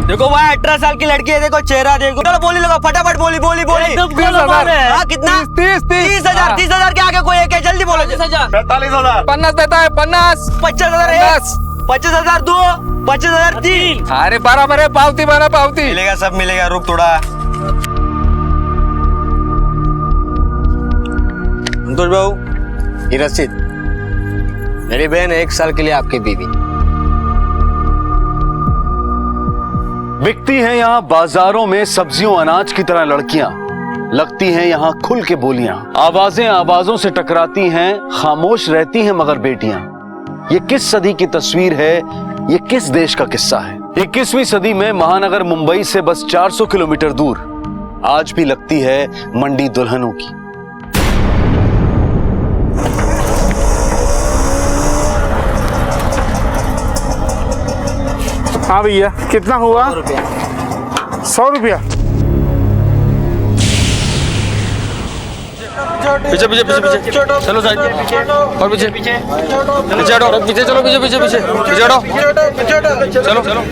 देखो भाई 18 साल की लड़की है, देखो चेहरा देखो। चलो बोली लगा फटाफट, बोली बोली बोली। 30,000। हाँ कितना? 30,000। 30,000 के आगे कोई एक है, जल्दी बोलो। 45,000। 50 देता है, 50। 50,000 50,000 2, 50,000 3। अरे बराबर है, पावती बना पावती। मिलेगा, सब मिलेगा, रुक थोड़ा। संतोष बाबू, ये रसीद। मेरी बहन 1 साल के लिए आपकी बीवी। बिकती हैं यहाँ बाजारों में सब्जियों अनाज की तरह लड़कियां, लगती हैं यहाँ खुल के बोलियां, आवाजें आवाजों से टकराती हैं, खामोश रहती हैं मगर बेटियां। ये किस सदी की तस्वीर है, ये किस देश का किस्सा है? 21वीं सदी में महानगर मुंबई से बस 400 किलोमीटर दूर आज भी लगती है मंडी दुल्हनों की। हाँ भैया, कितना हुआ? 100 रुपया। पीछे पीछे पीछे पीछे चलो साइड और पीछे पीछे हटो, पीछे चलो, पीछे पीछे पीछे पीछे हटो, चलो चलो।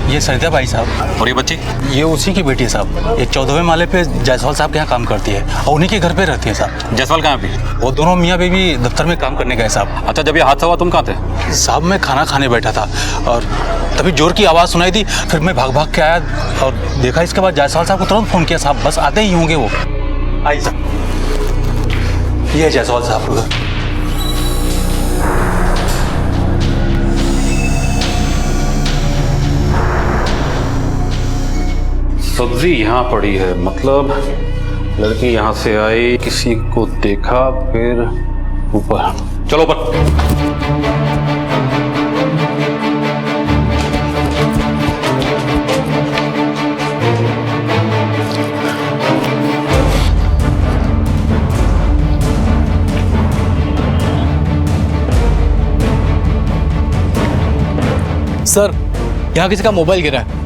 ये सरिता बाई साहब। और ये बच्ची? ये उसी की बेटी है साहब। ये 14वें माले पे जायसवाल साहब के यहाँ काम करती है और उन्हीं के घर पे रहती है साहब। जायसवाल कहाँ पे? वो दोनों मियाँ बीवी दफ्तर में काम करने गए साहब। अच्छा, जब ये हादसा हुआ तुम कहाँ थे? साहब मैं खाना खाने बैठा था और तभी जोर की आवाज़ सुनाई दी, फिर मैं भाग भाग के आया और देखा। इसके बाद जायसवाल साहब को तुरंत फ़ोन किया साहब, बस आते ही होंगे वो। आई साहब, ये है जायसवाल साहब का घर। सब्जी यहाँ पड़ी है, मतलब लड़की यहाँ से आई, किसी को देखा, फिर ऊपर। चलो ऊपर। सर, यहाँ किसी का मोबाइल गिरा है।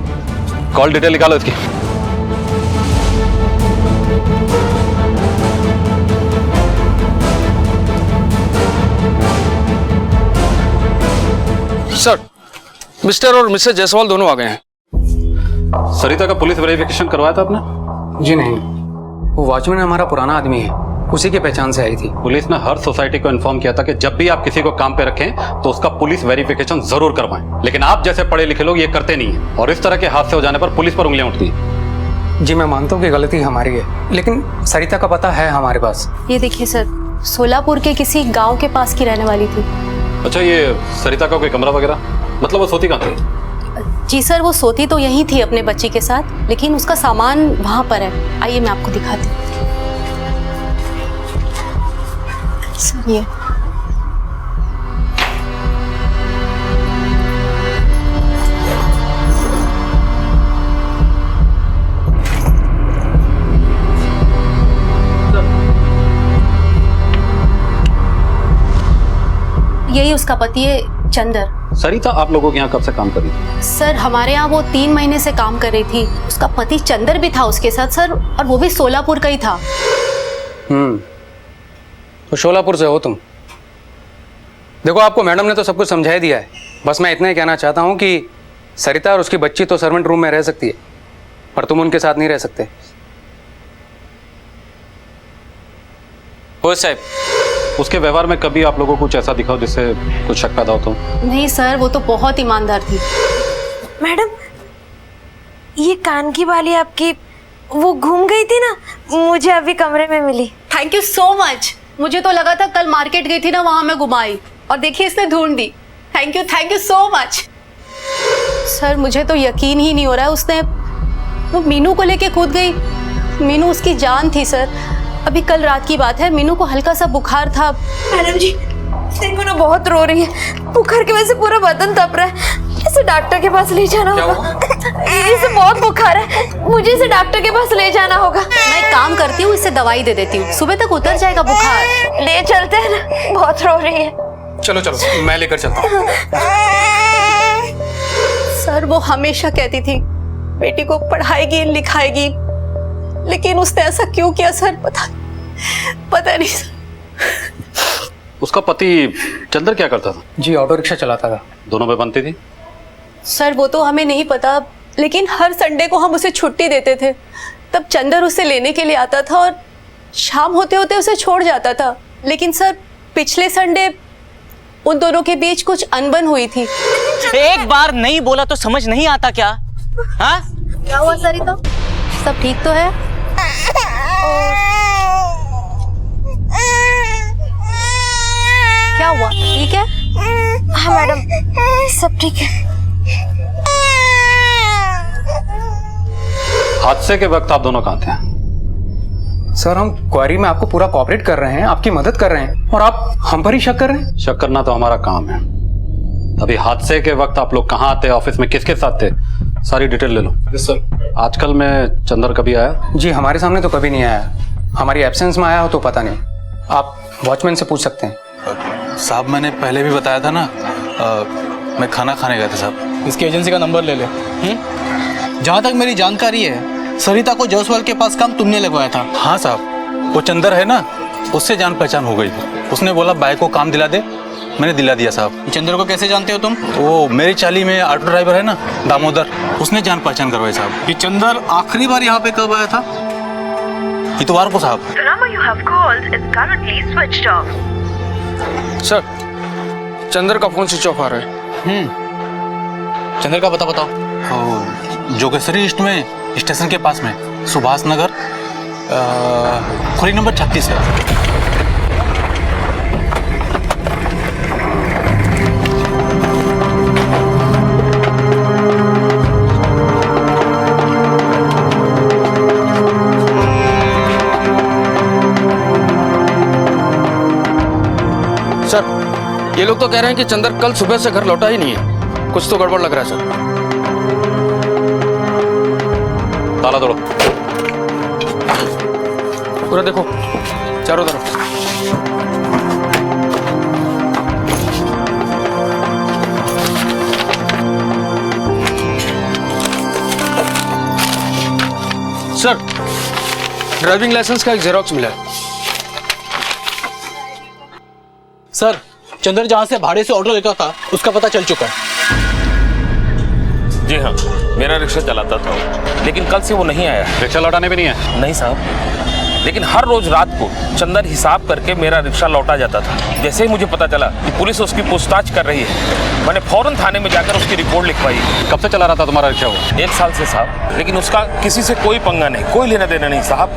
कॉल डिटेल निकालो इसकी। सर, मिस्टर और मिसेस जायसवाल दोनों आ गए हैं। सरिता का पुलिस वेरिफिकेशन करवाया था आपने? जी नहीं, वो वॉचमैन हमारा पुराना आदमी है, उसी की पहचान से आई थी। पुलिस ने हर सोसाइटी को इन्फॉर्म किया था कि जब भी आप किसी को काम पे रखें तो उसका पुलिस वेरिफिकेशन जरूर करवाएं, लेकिन आप जैसे पढ़े लिखे लोग ये करते नहीं हैं और इस तरह के हादसे हो जाने पर पुलिस पर उंगलियां उठती हैं। जी मैं मानता हूँ कि गलती हमारी है, लेकिन सरिता का पता है हमारे पास। ये देखिए सर, सोलापुर के किसी गांव के पास की रहने वाली थी। अच्छा, ये सरिता का कोई कमरा वगैरह, मतलब वो सोती कहाँ थी? जी सर, वो सोती तो यहीं थी अपने बच्ची के साथ, लेकिन उसका सामान वहां पर है। आइए मैं आपको दिखाती हूँ। सर ये यही उसका पति है, चंदर। सरिता आप लोगों के यहाँ कब से काम कर रही थी? सर हमारे यहाँ वो 3 महीने से काम कर रही थी। उसका पति चंदर भी था उसके साथ सर, और वो भी सोलापुर का ही था। तो शोलापुर से हो तुम? देखो, आपको मैडम ने तो सब कुछ समझा ही दिया है। बस मैं इतना ही कहना चाहता हूँ कि सरिता और उसकी बच्ची तो सर्वेंट रूम में रह सकती है, पर तुम उनके साथ नहीं रह सकते। हो साहब, उसके व्यवहार में कभी आप लोगों को कुछ ऐसा दिखाओ जिससे कुछ शक पैदा हो तो? नहीं सर, वो तो बहुत ईमानदार थी। मैडम, ये कान की बाली आपकी वो घूम गई थी ना, मुझे अभी कमरे में मिली। Thank you so much. मुझे तो लगा था कल मार्केट गई थी ना, वहां मैं घुमाई और देखिए इसने ढूंढ दी। Thank you so much. Sir मुझे तो यकीन ही नहीं हो रहा है, उसने वो मीनू को लेके कूद गई। मीनू उसकी जान थी सर। अभी कल रात की बात है, मीनू को हल्का सा बुखार था। मैडम जी देखो ना, बहुत रो रही है, बुखार की वजह से पूरा बदन तप रहा है। इसे डॉक्टर के पास ले जाना होगा। इसे बहुत बुखार है, मुझे इसे डॉक्टर के पास ले जाना होगा। मैं एक काम करती हूँ, इसे दवाई दे देती हूँ, सुबह तक उतर जाएगा बुखार। ले चलते हैं ना, बहुत रो रही है। चलो चलो, मैं लेकर चलता हूँ। सर वो हमेशा कहती थी बेटी को पढ़ाएगी लिखाएगी, लेकिन उसने ऐसा क्यों किया सर? पता नहीं सर। उसका पति चंदर क्या करता था? जी ऑटो रिक्शा चलाता था। दोनों में बनती थी? सर वो तो हमें नहीं पता, लेकिन हर संडे को हम उसे छुट्टी देते थे। तब चंदर उसे लेने के लिए आता था और शाम होते होते उसे छोड़ जाता था। लेकिन सर पिछले संडे उन दोनों के बीच कुछ अनबन हुई थी। एक बार नहीं बोला तो समझ नहीं आता क्या? हाँ? क्या हुआ सरिता? सब ठीक तो है? क्या हुआ, ठीक है? हाँ मैडम, सब ठीक है। हादसे के वक्त आप दोनों कहाँ थे? सर हम क्वारी में आपको पूरा कोऑपरेट कर रहे हैं, आपकी मदद कर रहे हैं, और आप हम पर ही शक कर रहे हैं। शक करना तो हमारा काम है। अभी हादसे के वक्त आप लोग कहाँ थे, ऑफिस में किसके साथ थे, सारी डिटेल ले लो। सर आजकल में चंदर कभी आया? जी हमारे सामने तो कभी नहीं आया, हमारी एब्सेंस में आया हो तो पता नहीं। आप वॉचमैन से पूछ सकते हैं। साहब मैंने पहले भी बताया था ना, मैं खाना खाने गया था साहब। इसकी एजेंसी का नंबर ले ले। जहाँ तक मेरी जानकारी है, सरिता को जायसवाल के पास काम तुमने लगवाया था। हाँ साहब, वो चंदर है ना, उससे जान पहचान हो गई थी। उसने बोला भाई को काम दिला दे, मैंने दिला दिया साहब। चंदर को कैसे जानते हो तुम? वो मेरी चाली में ऑटो ड्राइवर है ना दामोदर, उसने जान पहचान करवाई साहब। ये चंदर आखिरी बार यहाँ पे कब आया था? इतवार को साहब। सर चंदर का फोन स्विच ऑफ आ रहा है। चंदर का पता बताओ। जोगेश्वरी ईस्ट में, स्टेशन के पास में, सुभाष नगर, खोली नंबर 36 है। सर ये लोग तो कह रहे हैं कि चंदर कल सुबह से घर लौटा ही नहीं है। कुछ तो गड़बड़ लग रहा है सर। ताला तोड़ो। पूरा देखो चारों तरफ। सर ड्राइविंग लाइसेंस का एक जेरॉक्स मिला है। सर चंदर जहां से भाड़े से ऑटो लेता था उसका पता चल चुका है। जी हाँ, मेरा रिक्शा चलाता था, लेकिन कल से वो नहीं आया। रिक्शा लौटाने भी नहीं है? नहीं साहब, लेकिन हर रोज रात को चंदर हिसाब करके मेरा रिक्शा लौटा जाता था। जैसे ही मुझे पता चला कि पुलिस उसकी पूछताछ कर रही है, मैंने फौरन थाने में जाकर उसकी रिपोर्ट लिखवाई। कब से चला रहा था तुम्हारा रिक्शा वो? 1 साल से साहब, लेकिन उसका किसी से कोई पंगा नहीं, कोई लेना देना नहीं साहब।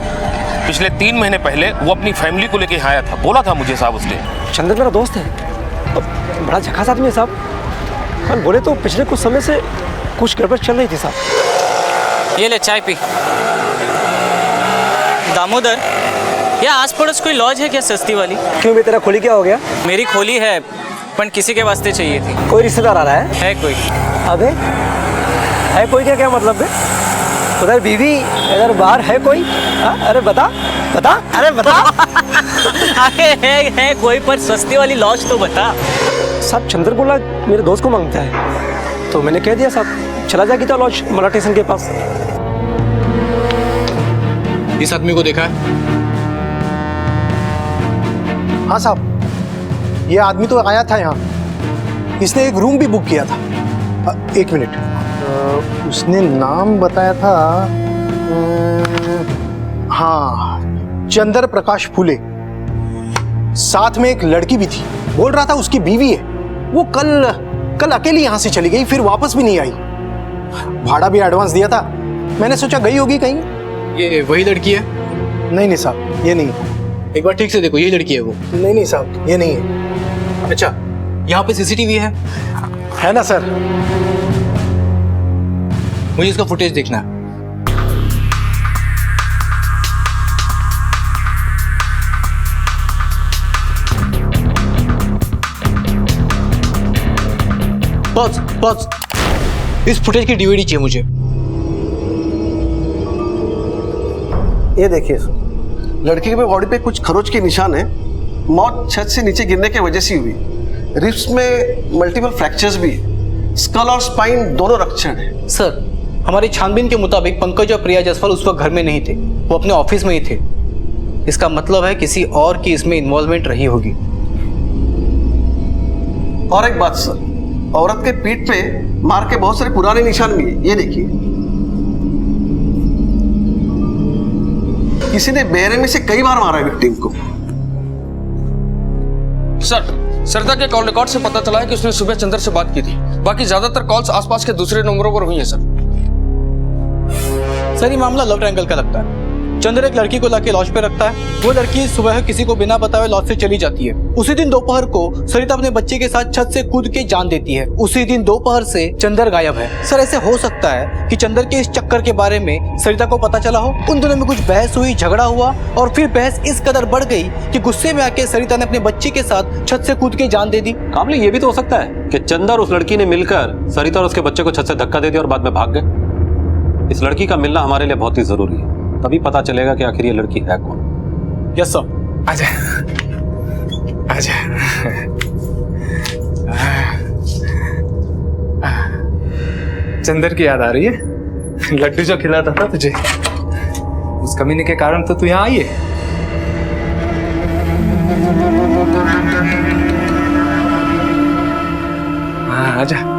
पिछले 3 महीने पहले वो अपनी फैमिली को लेके आया था, बोला था मुझे साहब उसने। चंदर मेरा दोस्त है, बड़ा झकास आदमी है साहब। हम बोले तो पिछले कुछ समय से कुछ गड़बड़ चल रही थी साहब। ये ले चाय पी। दामोदर, यहाँ आस पड़ोस कोई लॉज है क्या सस्ती वाली? क्यों बे, तेरा खोली क्या हो गया? मेरी खोली है, पर किसी के वास्ते चाहिए थी। कोई रिश्तेदार आ रहा है? है कोई? अबे है कोई क्या मतलब है? उधर बीवी, इधर बाहर है कोई? अरे बता बता, अरे बता। अरे है कोई, पर सस्ती वाली लॉज तो बता। साहब चंदर बोला मेरे दोस्त को मांगता है, तो मैंने कह दिया साहब चला जा गीता लॉज मला स्टेशन के पास। इस आदमी को देखा है? हाँ साहब, ये आदमी तो आया था यहाँ, इसने एक रूम भी बुक किया था। 1 मिनट, उसने नाम बताया था, हाँ चंदर प्रकाश फूले। साथ में एक लड़की भी थी, बोल रहा था उसकी बीवी है। वो कल अकेली यहाँ से चली गई, फिर वापस भी नहीं आई। भाड़ा भी एडवांस दिया था, मैंने सोचा गई होगी कहीं। ये वही लड़की है? नहीं साहब, ये नहीं है। एक बार ठीक से देखो, ये लड़की है वो? नहीं साहब, ये नहीं है। अच्छा, यहाँ पे सीसीटीवी है ना सर? मुझे इसका फुटेज देखना है। बस इस फुटेज की डीवीडी चाहिए मुझे। ये देखिए, लड़की के बॉडी पे कुछ खरोच के निशान है। मौत छत से नीचे गिरने की वजह से हुई। रिब्स में मल्टीपल फ्रैक्चर्स भी है। स्कल और स्पाइन दोनों रक्चर है। सर हमारी छानबीन के मुताबिक पंकज और प्रिया जायसवाल उस वक्त घर में नहीं थे, वो अपने ऑफिस में ही थे। इसका मतलब है किसी और की इसमें इन्वॉल्वमेंट रही होगी। और एक बात सर, औरत के पीठ पे मार के बहुत सारे पुराने निशान भी है, ये देखिए। किसी ने बेरहमी से कई बार मारा है विक्टिम को। सर, सरिता के कॉल रिकॉर्ड से पता चला है कि उसने सुबह चंदर से बात की थी। बाकी ज्यादातर कॉल्स आसपास के दूसरे नंबरों पर हुई हैं सर। सर, ये मामला लव ट्रायंगल का लगता है। चंदर एक लड़की को लाके लॉज पे रखता है, वो लड़की सुबह किसी को बिना बताए लॉज से चली जाती है। उसी दिन दोपहर को सरिता अपने बच्चे के साथ छत से कूद के जान देती है। उसी दिन दोपहर से चंदर गायब है। सर, ऐसे हो सकता है कि चंदर के इस चक्कर के बारे में सरिता को पता चला हो, उन दोनों में कुछ बहस हुई, झगड़ा हुआ और फिर बहस इस कदर बढ़ गई कि गुस्से में आके सरिता ने अपने बच्चे के साथ छत से कूद के जान दे दी। कामले, ये भी तो हो सकता है कि चंदर उस लड़की ने मिलकर सरिता और उसके बच्चे को छत से धक्का दे दिया और बाद में भाग गए। इस लड़की का मिलना हमारे लिए बहुत ही जरूरी है, तभी पता चलेगा कि आखिर ये लड़की है कौन। Yes sir. आजा आजा। चंदर की याद आ रही है? लड्डू जो खिलाता था तुझे, उस कमीने के कारण तो तू यहाँ आई है। हाँ, आजा।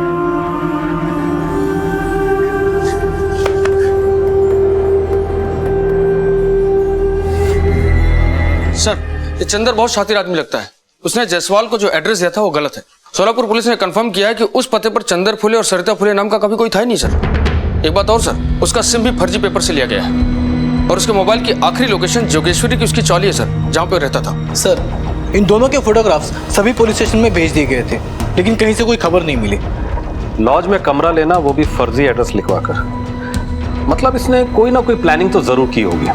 सर, ये चंदर बहुत शातिर आदमी लगता है। उसने जायसवाल को जो एड्रेस दिया था वो गलत है। सोलापुर पुलिस ने कंफर्म किया है कि उस पते पर चंदर फुले और सरिता फुले नाम का कभी कोई था ही नहीं सर। एक बात और सर, उसका सिम भी फर्जी पेपर से लिया गया है और उसके मोबाइल की आखिरी लोकेशन जोगेश्वरी की उसकी चौली है सर, जहाँ पे रहता था। सर, इन दोनों के फोटोग्राफ्स सभी पुलिस स्टेशन में भेज दिए गए थे, लेकिन कहीं से कोई खबर नहीं मिली। लॉज में कमरा लेना, वो भी फर्जी एड्रेस लिखवाकर, मतलब इसने कोई ना कोई प्लानिंग तो जरूर की होगी।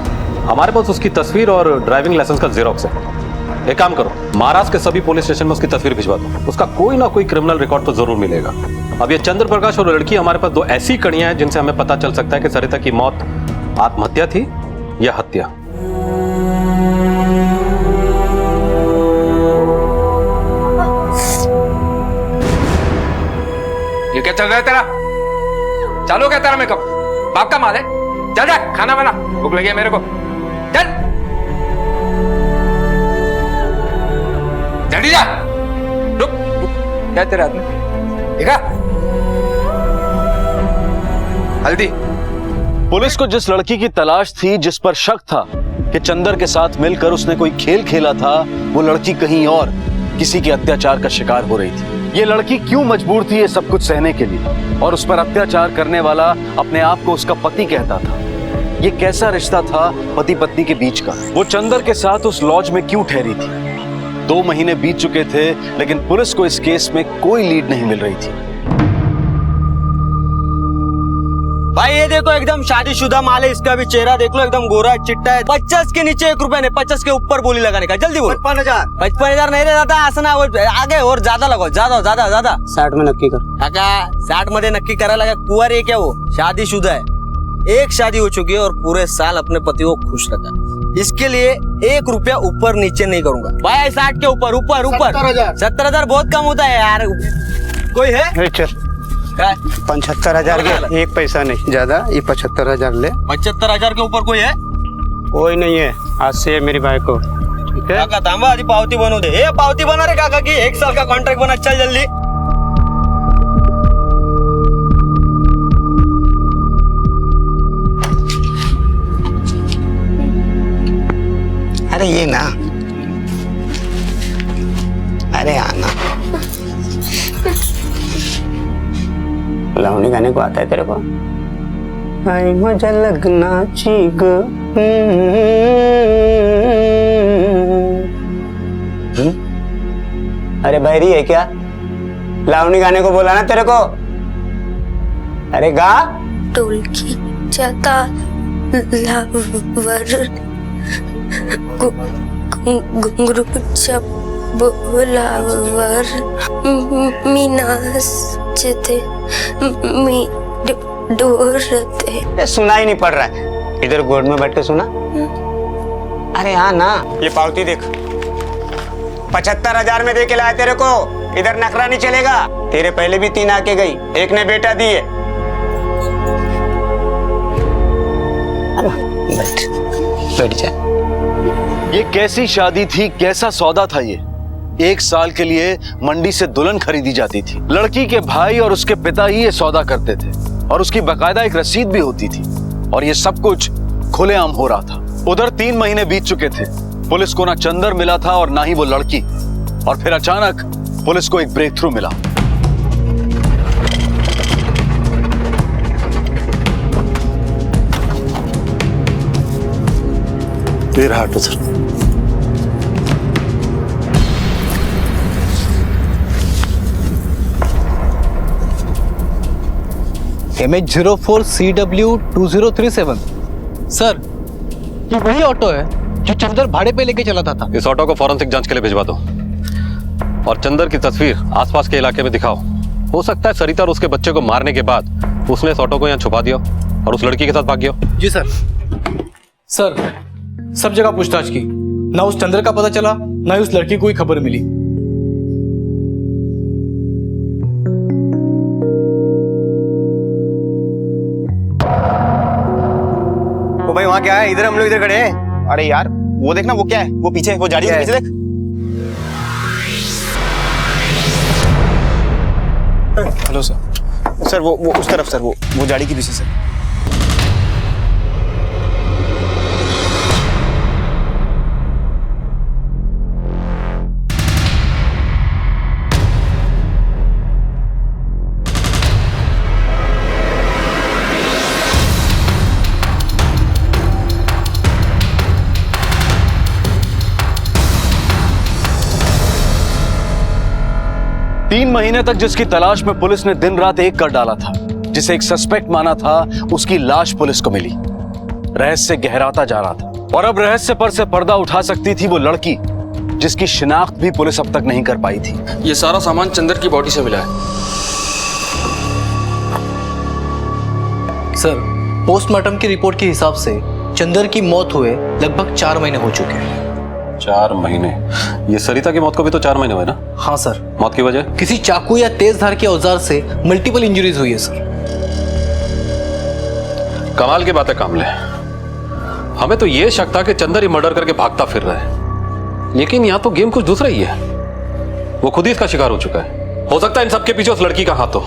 हमारे पास उसकी तस्वीर और ड्राइविंग लाइसेंस का जेरोक्स है। एक काम करो, महाराष्ट्र के सभी पुलिस स्टेशन में उसकी तस्वीर भिजवा दो, उसका कोई ना कोई क्रिमिनल रिकॉर्ड तो जरूर मिलेगा। अब ये चंद्र प्रकाश और लड़की, हमारे पास दो ऐसी कड़ियां हैं जिनसे हमें पता चल सकता है कि सरिता की मौत आत्महत्या थी या हत्या। ये क्या चल रहा है तेरा? चालू हो गया तेरा मेकअप? बाप का माल है? चल जा, खाना बना, भूख लगी है मेरे को। चल जल्दी जा। रुक, क्या तेरा हाथ में? देखा? हल्दी। पुलिस को जिस लड़की की तलाश थी, जिस पर शक था कि चंदर के साथ मिलकर उसने कोई खेल खेला था, वो लड़की कहीं और किसी के अत्याचार का शिकार हो रही थी। ये लड़की क्यों मजबूर थी ये सब कुछ सहने के लिए, और उस पर अत्याचार करने वाला अपने आप को उसका पति कहता था। ये कैसा रिश्ता था पति पत्नी के बीच का? वो चंदर के साथ उस लॉज में क्यों ठहरी थी? 2 महीने बीत चुके थे, लेकिन पुलिस को इस केस में कोई लीड नहीं मिल रही थी। भाई ये देखो, एकदम शादीशुदा माल है, इसका भी चेहरा देख लो, एकदम गोरा चिट्टा है। 50 के नीचे 1 रुपया नहीं, 50 के ऊपर बोली लगाने का। जल्दी बोल। 55,000 नहीं रहता आसना, आगे और ज्यादा लगाओ, ज्यादा ज्यादा ज्यादा। 60 में नक्की कर। काका 60 मध्ये नक्की करायला लगा? कुंवारी है क्या वो? शादीशुदा है, एक शादी हो चुकी है और पूरे साल अपने पति को खुश रखा। इसके लिए 1 रुपया ऊपर नीचे नहीं करूंगा भाई। 60 के ऊपर ऊपर ऊपर 70,000 बहुत कम होता है यार। कोई है? चल 75,000 के 1 पैसा नहीं ज्यादा, ये 75,000 ले। 75,000 के ऊपर कोई है? कोई नहीं है, आज से मेरी बाइक को। ठीक है काका, थांबा आधी पावती बनवू दे। हे पावती बना रे काका की, 1 साल का कॉन्ट्रैक्ट बना, चल जल्दी। अरे ये ना, अरे आना। लावणी गाने को आता है तेरे को? आई मजा लग्नाची ग। अरे बहरी है क्या? लावणी गाने को बोला ना तेरे को? अरे गा। ढोलकी जाता लावर घुंगरूच्या बोलावर मी नाचते मी डोरते। सुनाई नहीं पड़ रहा है, इधर गोद में बैठ के सुना। अरे हाँ ना, ये पावती देख, 75,000 में दे के लाया तेरे को। इधर नखरा नहीं चलेगा। तेरे पहले भी 3 आके गई, एक ने बेटा दिए। बैठ बैठ जा। ये कैसी शादी थी, कैसा सौदा था ये। 1 साल के लिए मंडी से दुल्हन खरीदी जाती थी। लड़की के भाई और उसके पिता ही ये सौदा करते थे और उसकी बाकायदा एक रसीद भी होती थी और ये सब कुछ खुलेआम हो रहा था। उधर 3 महीने बीत चुके थे। पुलिस को ना चंदर मिला था और ना ही वो लड़की। और फिर अचानक पुलिस को एक ब्रेक थ्रू मिला। फिर हटो सर। MH04CW2037। सर, ये वही ऑटो है जो चंदर भाड़े पे लेके चला था। इस ऑटो को फॉरेंसिक जांच के लिए भिजवा दो और चंदर की तस्वीर आसपास के इलाके में दिखाओ। हो सकता है सरिता और उसके बच्चे को मारने के बाद उसने इस ऑटो को यहाँ छुपा दिया और उस लड़की के साथ भाग गया। जी सर। सर, सब जगह पूछताछ की, ना उस चंद्र का पता चला, ना ही उस लड़की को कोई खबर मिली। ओ भाई, वहाँ क्या है? इधर हम लोग इधर खड़े हैं। अरे यार, वो देखना, वो क्या है? वो पीछे, वो झाड़ी के पीछे देख। Hello sir. सर वो उस तरफ सर, वो झाड़ी के पीछे सर। तीन महीने तक जिसकी तलाश में पुलिस ने दिन रात एक कर डाला था, जिसे एक सस्पेक्ट माना था, उसकी लाश पुलिस को मिली। रहस्य गहराता जा रहा था और अब रहस्य पर से पर्दा उठा सकती थी वो लड़की जिसकी शिनाख्त भी पुलिस अब तक नहीं कर पाई थी। ये सारा सामान चंदर की बॉडी से मिला है। सर, पोस्टमार्टम की रिपोर्ट के हिसाब से चंदर की मौत हुए लगभग 4 महीने हो चुके हैं। 4 महीने? ये सरिता की मौत को भी तो 4 महीने हुए ना? हाँ सर। मौत की वजह? किसी चाकू या तेज धार के औजार से मल्टीपल इंजरीज हुई है सर। कमाल की बात है कामले। हमें तो ये शक था कि चंदर ही मर्डर करके भागता फिर रहा है, लेकिन यहाँ तो गेम कुछ दूसरा ही है। वो खुद ही इसका शिकार हो चुका है। हो सकता है इन सबके पीछे उस लड़की का हाथ हो,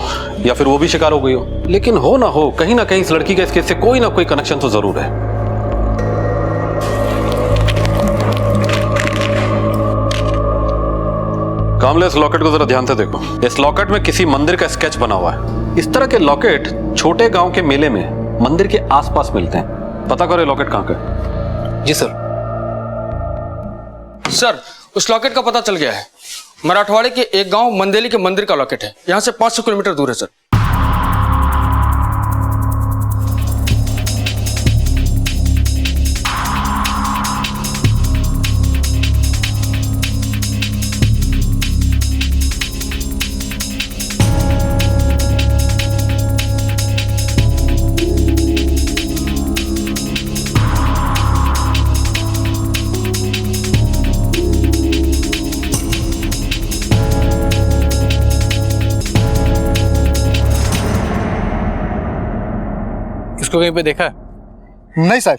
या फिर वो भी शिकार हो गई हो। लेकिन हो ना हो, कहीं ना कहीं इस लड़की का इस केस से कोई ना कोई कनेक्शन तो जरूर है। कामले, इस लॉकेट को जरा ध्यान से देखो। इस लॉकेट में किसी मंदिर का स्केच बना हुआ है। इस तरह के लॉकेट छोटे गांव के मेले में मंदिर के आसपास मिलते हैं। पता करो ये लॉकेट कहाँ का है। जी सर। सर, उस लॉकेट का पता चल गया है। मराठवाड़े के एक गांव मंदेली के मंदिर का लॉकेट है। यहाँ से 500 किलोमीटर दूर है सर। इसको कहीं पे देखा है? नहीं सर।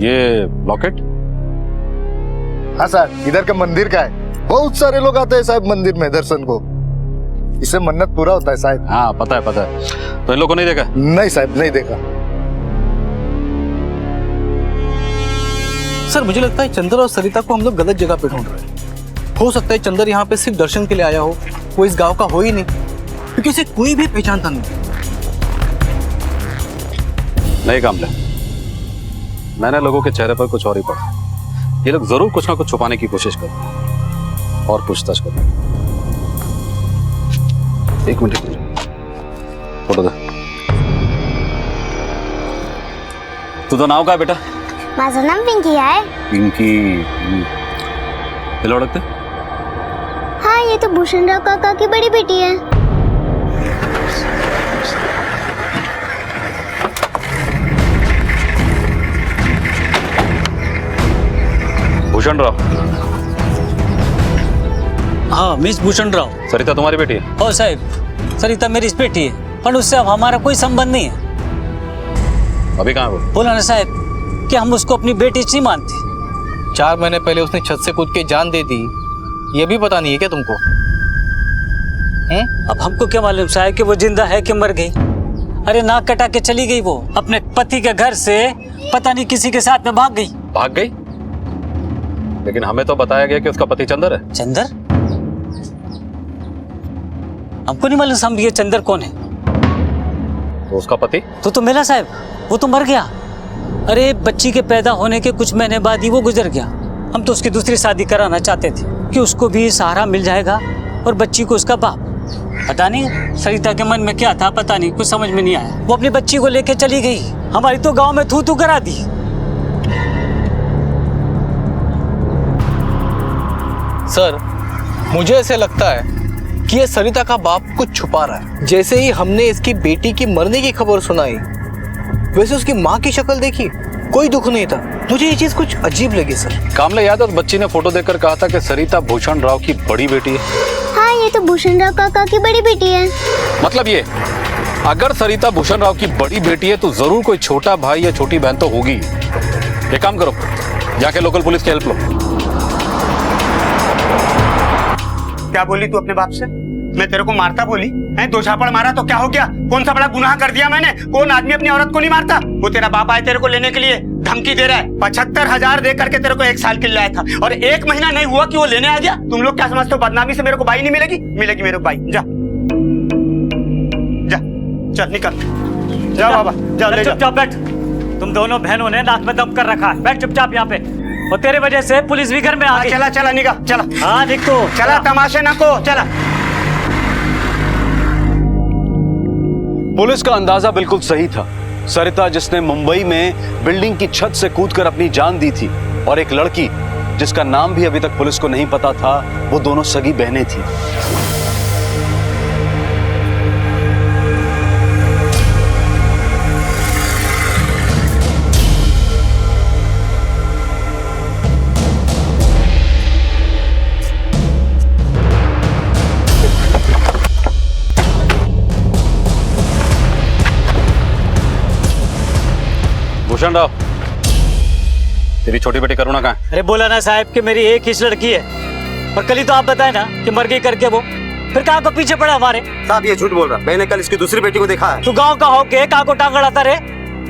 ये लॉकेट? हाँ सर, इधर का मंदिर का है। बहुत सारे लोग आते हैं साहब मंदिर में दर्शन को। इससे मन्नत पूरा होता है साहब। हाँ पता है पता है। तो इन लोगों ने नहीं देखा? नहीं साहब, नहीं देखा। सर, मुझे लगता है चंदर और सरिता को हम लोग गलत जगह पे ढूंढ रहे हैं। हो सकता है चंदर यहाँ पे सिर्फ दर्शन के लिए आया हो, वो इस गांव का हो ही नहीं, क्योंकि इसे कोई भी पहचानता नहीं कामले, मैंने लोगों के चेहरे पर कुछ और ही पढ़ा। ये लोग जरूर कुछ ना कुछ छुपाने की कोशिश कर रहे हैं और पूछताछ कर रहे हैं। एक मिनट, फोटो दे। तुझं नाव काय बेटा? माझं नाम पिंकी आहे। पिंकी? तिला ओळखते? हाँ, ये तो भूषणराव काका की बड़ी बेटी है। भूषणराव? हाँ, मिस भूषणराव। सरिता तुम्हारी बेटी है? हो साहब, सरिता मेरी बेटी है, पर उससे अब हमारा कोई संबंध नहीं है। हाँ, ये तो भूषणराव काका की बड़ी बेटी है। हाँ, मिस भूषणराव। सरिता तुम्हारी बेटी है? हो साहब, सरिता मेरी बेटी है। सरिता तुम्हारी बेटी है? सरिता मेरी बेटी है, पर उससे अब हमारा कोई संबंध नहीं है। अभी कहाँ है वो? बोला ना साहब कि हम उसको अपनी बेटी नहीं मानते। 4 महीने पहले उसने छत से कूद के जान दे दी, ये भी पता नहीं है क्या तुमको? अब हमको क्या मालूम साहब कि वो जिंदा है कि मर गई। अरे नाक कटा के चली गई वो अपने पति के घर से, पता नहीं किसी के साथ में भाग गई। भाग गई? लेकिन हमें तो बताया गया कि उसका पति चंदर है। चंदर? हमको नहीं मालूम साहब ये चंदर कौन है। तो उसका पति? तो मिला साहब, वो तो मर गया। अरे बच्ची के पैदा होने के कुछ महीने बाद ही वो गुजर गया। हम तो उसकी दूसरी शादी कराना चाहते थे कि उसको भी सहारा मिल जाएगा और बच्ची को उसका बाप। पता नहीं सरिता के मन में क्या था, पता नहीं, कुछ समझ में नहीं आया। वो अपनी बच्ची को लेके चली गई, हमारी तो गांव में थू थू करा दी। सर, मुझे ऐसे लगता है कि ये सरिता का बाप कुछ छुपा रहा है। जैसे ही हमने इसकी बेटी की मरने की खबर सुनाई, वैसे उसकी माँ की शक्ल देखी, कोई दुख नहीं था। मुझे ये चीज कुछ अजीब लगी सर। कामले, याद है उस बच्ची ने फोटो देखकर कहा था कि सरिता भूषण राव की बड़ी बेटी है? हाँ, ये तो भूषण राव काका की बड़ी बेटी है। मतलब ये, अगर सरिता भूषण राव की बड़ी बेटी है तो जरूर कोई छोटा भाई या छोटी बहन तो होगी। एक काम करो, जाके लोकल पुलिस की हेल्प लो। क्या बोली तू अपने बाप से? मैं तेरे को मारता बोली है? 2 झापड़ मारा तो क्या हो गया? कौन सा बड़ा गुनाह कर दिया मैंने? कौन आदमी अपनी औरत को नहीं मारता? वो तेरा बाप आया तेरे को लेने के लिए, धमकी दे रहा है। 75,000 दे करके तेरे को 1 साल के लिए आया था और 1 महीना नहीं हुआ कि वो लेने आ गया। तुम लोग क्या समझते हो, बदनामी से मेरे को बाई नहीं मिलेगी? मिलेगी मेरे को बाई। जा जा, चल निकल, जाओ बाबा, जाओ ले जाओ। चुपचाप बैठ। तुम दोनों बहनों ने नाक में दम कर रखा है। बैठ चुपचाप यहाँ पे। और तेरे वजह से पुलिस भी घर में आ गई। चला चला निकल, चला। हाँ देख तो, चला, तमाशे ना को, चला। पुलिस का अंदाजा बिल्कुल सही था। सरिता, जिसने मुंबई में बिल्डिंग की छत से कूदकर अपनी जान दी थी, और एक लड़की जिसका नाम भी अभी तक पुलिस को नहीं पता था, वो दोनों सगी बहनें थी। भूषण राव, तेरी छोटी बेटी करुणा कहाँ है? अरे बोला ना साहब कि मेरी एक ही लड़की है, और कल ही तो आप बताए ना कि मर गई करके वो, फिर कहाँ को पीछे पड़ा हमारे? साहब ये झूठ बोल रहा, मैंने कल इसकी दूसरी बेटी को देखा है। तू गांव का होके कहाँ को टांग अड़ाता रे?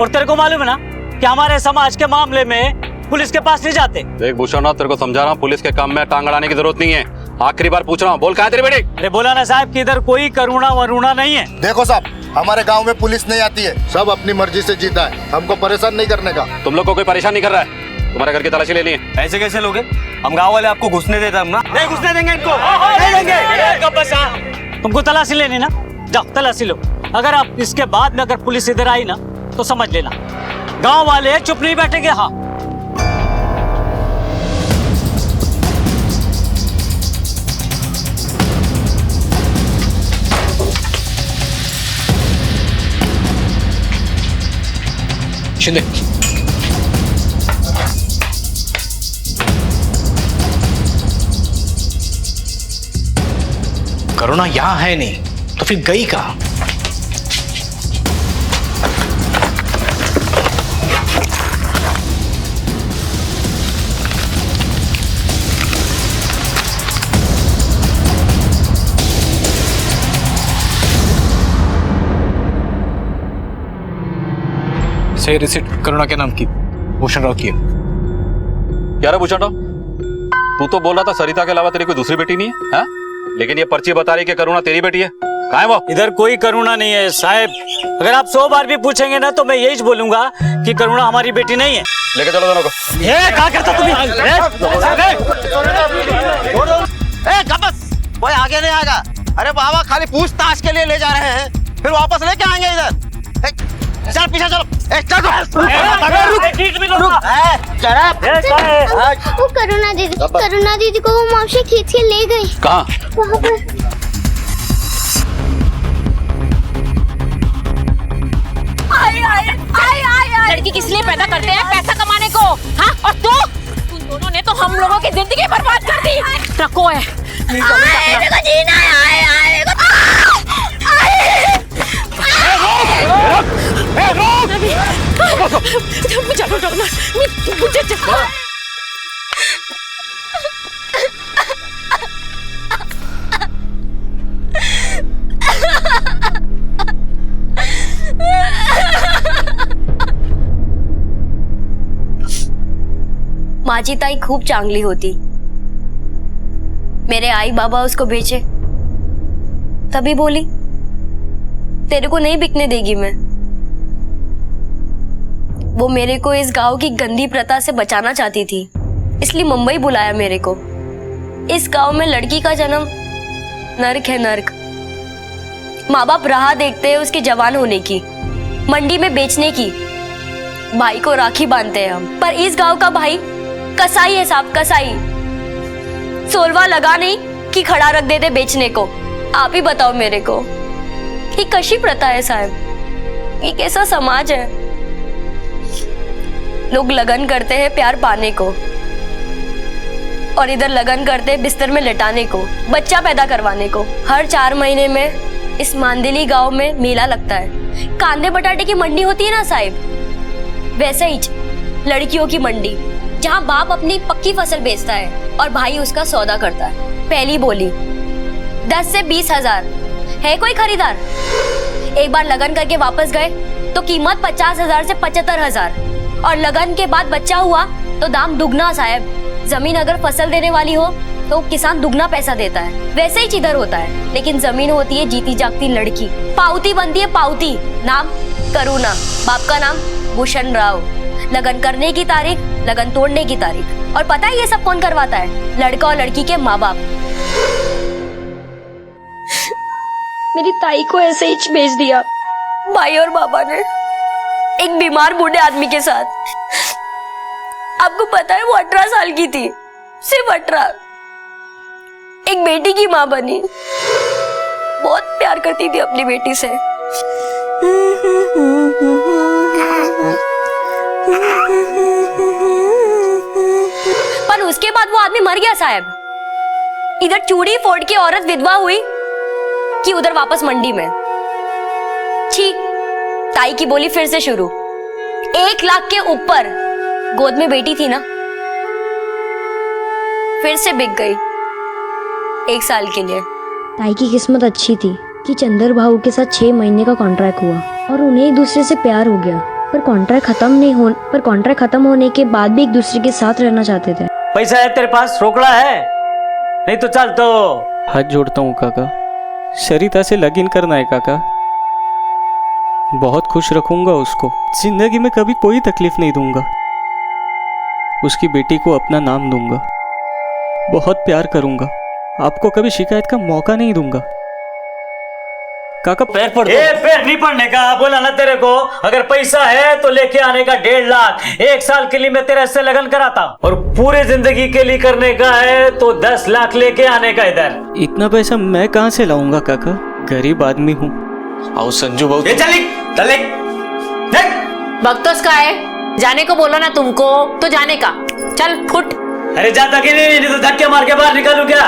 और तेरे को मालूम है ना कि हमारे समाज के मामले में पुलिस के पास नहीं जाते। देख भूषण राव, तेरे को समझा रहा हूँ, पुलिस के काम में टांग अड़ाने की जरूरत नहीं है। आखिरी बार पूछ रहा हूँ, बोल कहाँ है तेरी बेटी? अरे बोला ना साहब कि इधर कोई करुणा वरुणा नहीं है। देखो साहब, हमारे गांव में पुलिस नहीं आती है, सब अपनी मर्जी से जीता है, हमको परेशान नहीं करने का। तुम लोग को कोई परेशान नहीं कर रहा है? तुम्हारे घर की तलाशी लेनी है। ऐसे कैसे लोगे? हम गांव वाले आपको घुसने देते हम ना? नहीं घुसने देंगे इनको, नहीं देंगे। तुमको तलाशी लेनी ना, जाओ तलाशी लो। अगर आप इसके बाद में अगर पुलिस इधर आई ना तो समझ लेना गांव वाले चुप नहीं बैठेंगे। हाँ, शिंदे, करुणा यहाँ है नहीं तो फिर गई कहाँ? सही रिसिप्ट करुणा के नाम की, भूषण राव की है। क्या रे भूषण राव, तू तो बोल रहा था सरिता के अलावा तेरी कोई दूसरी बेटी नहीं है, हाँ? लेकिन ये पर्ची बता रही है कि करुणा तेरी बेटी है। कहाँ है वो? इधर कोई करुणा नहीं है साहब। अगर आप 100 बार भी पूछेंगे ना तो मैं यही बोलूंगा कि करुणा हमारी बेटी नहीं है। लेके चलो दोनों को। ये क्या करता तुम? कोई आगे नहीं आएगा। अरे बाबा, खाली पूछताछ के लिए ले जा रहे हैं, फिर वापस लेके आएंगे इधर। चल पीछे चलो। वो करुणा दीदी को वो मौसी खींच के ले गई। कहाँ? वहाँ पर। लड़की किस लिए पैदा करते हैं? पैसा कमाने को। हाँ, और तुम दोनों ने तो हम लोगों की जिंदगी बर्बाद कर दी। ट्रको है, जीना है। चलो डॉक्टर, मुझे माझी ताई खूप चांगली होती. मेरे आई बाबा उसको बेचे, तभी बोली तेरे को नहीं बिकने देगी मैं. वो मेरे को इस गांव की गंदी प्रथा से बचाना चाहती थी, इसलिए मुंबई बुलाया मेरे को. इस गांव में लड़की का जन्म नर्क है, नर्क. माँ बाप राह देखते हैं उसके जवान होने की, मंडी में बेचने की. भाई को राखी बांधते हैं हम, पर इस गांव का भाई कसाई है साहब, कसाई. 16वां लगा नहीं कि खड़ा रख देते बेचने को. आप ही बताओ मेरे को, ये कशी प्रथा है साहब? ये कैसा समाज है? लोग लगन करते हैं प्यार पाने को, और इधर लगन करते हैं बिस्तर में लेटाने को, बच्चा पैदा करवाने को. हर 4 महीने में इस मांदेली गांव में मेला लगता है. कांदे बटाटे की मंडी होती है ना साहब, वैसे ही लड़कियों की मंडी, जहाँ बाप अपनी पक्की फसल बेचता है और भाई उसका सौदा करता है. पहली बोली 10 से 20 हजार. है कोई खरीदार? एक बार लगन करके वापस गए तो कीमत 50 हजार से 75 हजार, और लगन के बाद बच्चा हुआ तो दाम दुगना साहब. जमीन अगर फसल देने वाली हो तो किसान दुगना पैसा देता है. वैसे ही इधर होता है, लेकिन जमीन होती है जीती जागती लड़की. पाउती बनती है पाउती. नाम करुणा, बाप का नाम भूषण राव. लगन करने की तारीख, लगन तोड़ने की तारीख. और पता है ये सब कौन करवाता है? लड़का और लड़की के माँ बाप. मेरी ताई को ऐसे ही भेज दिया भाई और बाबा ने, एक बीमार बूढ़े आदमी के साथ. आपको पता है वो 18 साल की थी, सिर्फ 18. एक बेटी की माँ बनी. बहुत प्यार करती थी अपनी बेटी से. पर उसके बाद वो आदमी मर गया साहब. इधर चूड़ी फोड़ के औरत विधवा हुई कि उधर वापस मंडी में. छी. ताई की बोली फिर से शुरू. 1 लाख के ऊपर. गोद में बेटी थी ना, फिर से बिक गई 1 साल के लिए. ताई की किस्मत अच्छी थी कि चंदर भाऊ के साथ 6 महीने का कॉन्ट्रैक्ट हुआ और उन्हें एक दूसरे से प्यार हो गया. पर कॉन्ट्रैक्ट खत्म होने के बाद भी एक दूसरे के साथ रहना चाहते थे. पैसा है तेरे पास? रोकड़ा है? नहीं तो चल. तो हाथ जोड़ता हूँ काका, सरिता से लगन करना है काका. बहुत खुश रखूंगा उसको, जिंदगी में कभी कोई तकलीफ नहीं दूंगा. उसकी बेटी को अपना नाम दूंगा, बहुत प्यार करूंगा. आपको कभी शिकायत का मौका नहीं दूंगा. काका पैर पड़. पैर नहीं पड़ने का बोला ना तेरे को. अगर पैसा है तो लेके आने का 1.5 लाख. 1 साल के लिए मैं तेरे से लगन कराता, और पूरे जिंदगी के लिए करने का है तो 10 लाख लेके आने का. इधर इतना पैसा मैं कहाँ से लाऊंगा काका? गरीब आदमी हूँ. आओ संजू बहुत. बकतोस का है, जाने को बोलो ना तुमको तो जाने का. चल फुट. अरे जाता कि नहीं तो धक्के मार के बाहर निकालू क्या?